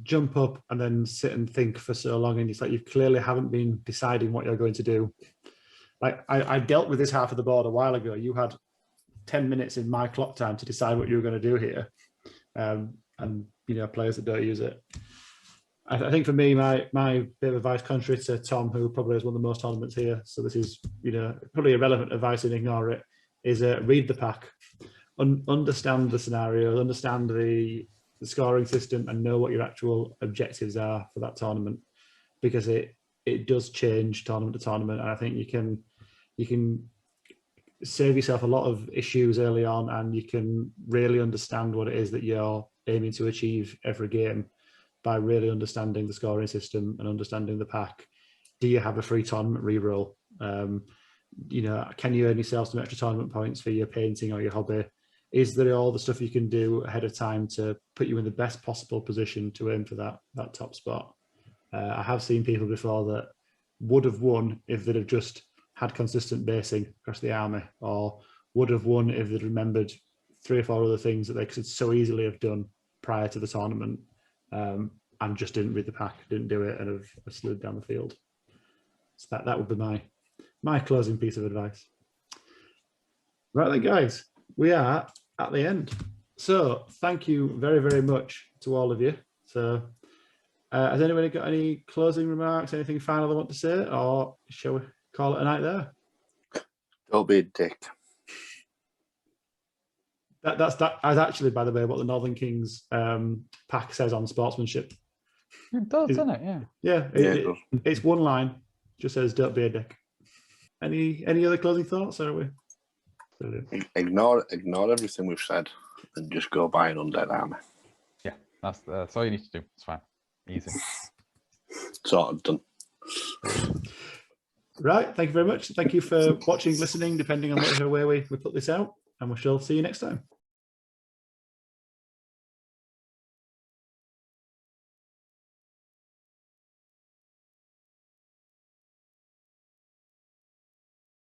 jump up and then sit and think for so long, and it's like you clearly haven't been deciding what you're going to do. Like I dealt with this half of the board a while ago. You had 10 minutes in my clock time to decide what you were going to do here, and players that don't use it. I think for me, my bit of advice, contrary to Tom, who probably has won the most tournaments here, so this is probably irrelevant advice and ignore it, is read the pack, understand the scenario, understand the scoring system, and know what your actual objectives are for that tournament, because it does change tournament to tournament, and I think you can save yourself a lot of issues early on, and you can really understand what it is that you're aiming to achieve every game by really understanding the scoring system and understanding the pack? Do you have a free tournament reroll? You know, can you earn yourself some extra tournament points for your painting or your hobby? Is there all the stuff you can do ahead of time to put you in the best possible position to aim for that top spot? I have seen people before that would have won if they'd have just had consistent basing across the army, or would have won if they'd remembered 3 or 4 other things that they could so easily have done prior to the tournament, and just didn't read the pack, didn't do it, and have slid down the field. So that would be my closing piece of advice. Right then, guys, we are at the end. So thank you very, very much to all of you. So has anybody got any closing remarks, anything final they want to say, or shall we call it a night there? Don't be a dick. That's actually, by the way, what the Northern Kings pack says on sportsmanship. It does, doesn't it? Yeah. Yeah, it does. It's one line, just says "Don't be a dick." Any other closing thoughts? Or are we? Ignore everything we've said and just go buy an undead army. Yeah, that's all you need to do. It's fine. Easy. Sort of done. Right. Thank you very much. Thank you for watching, listening, depending on whichever way we put this out. And we shall see you next time.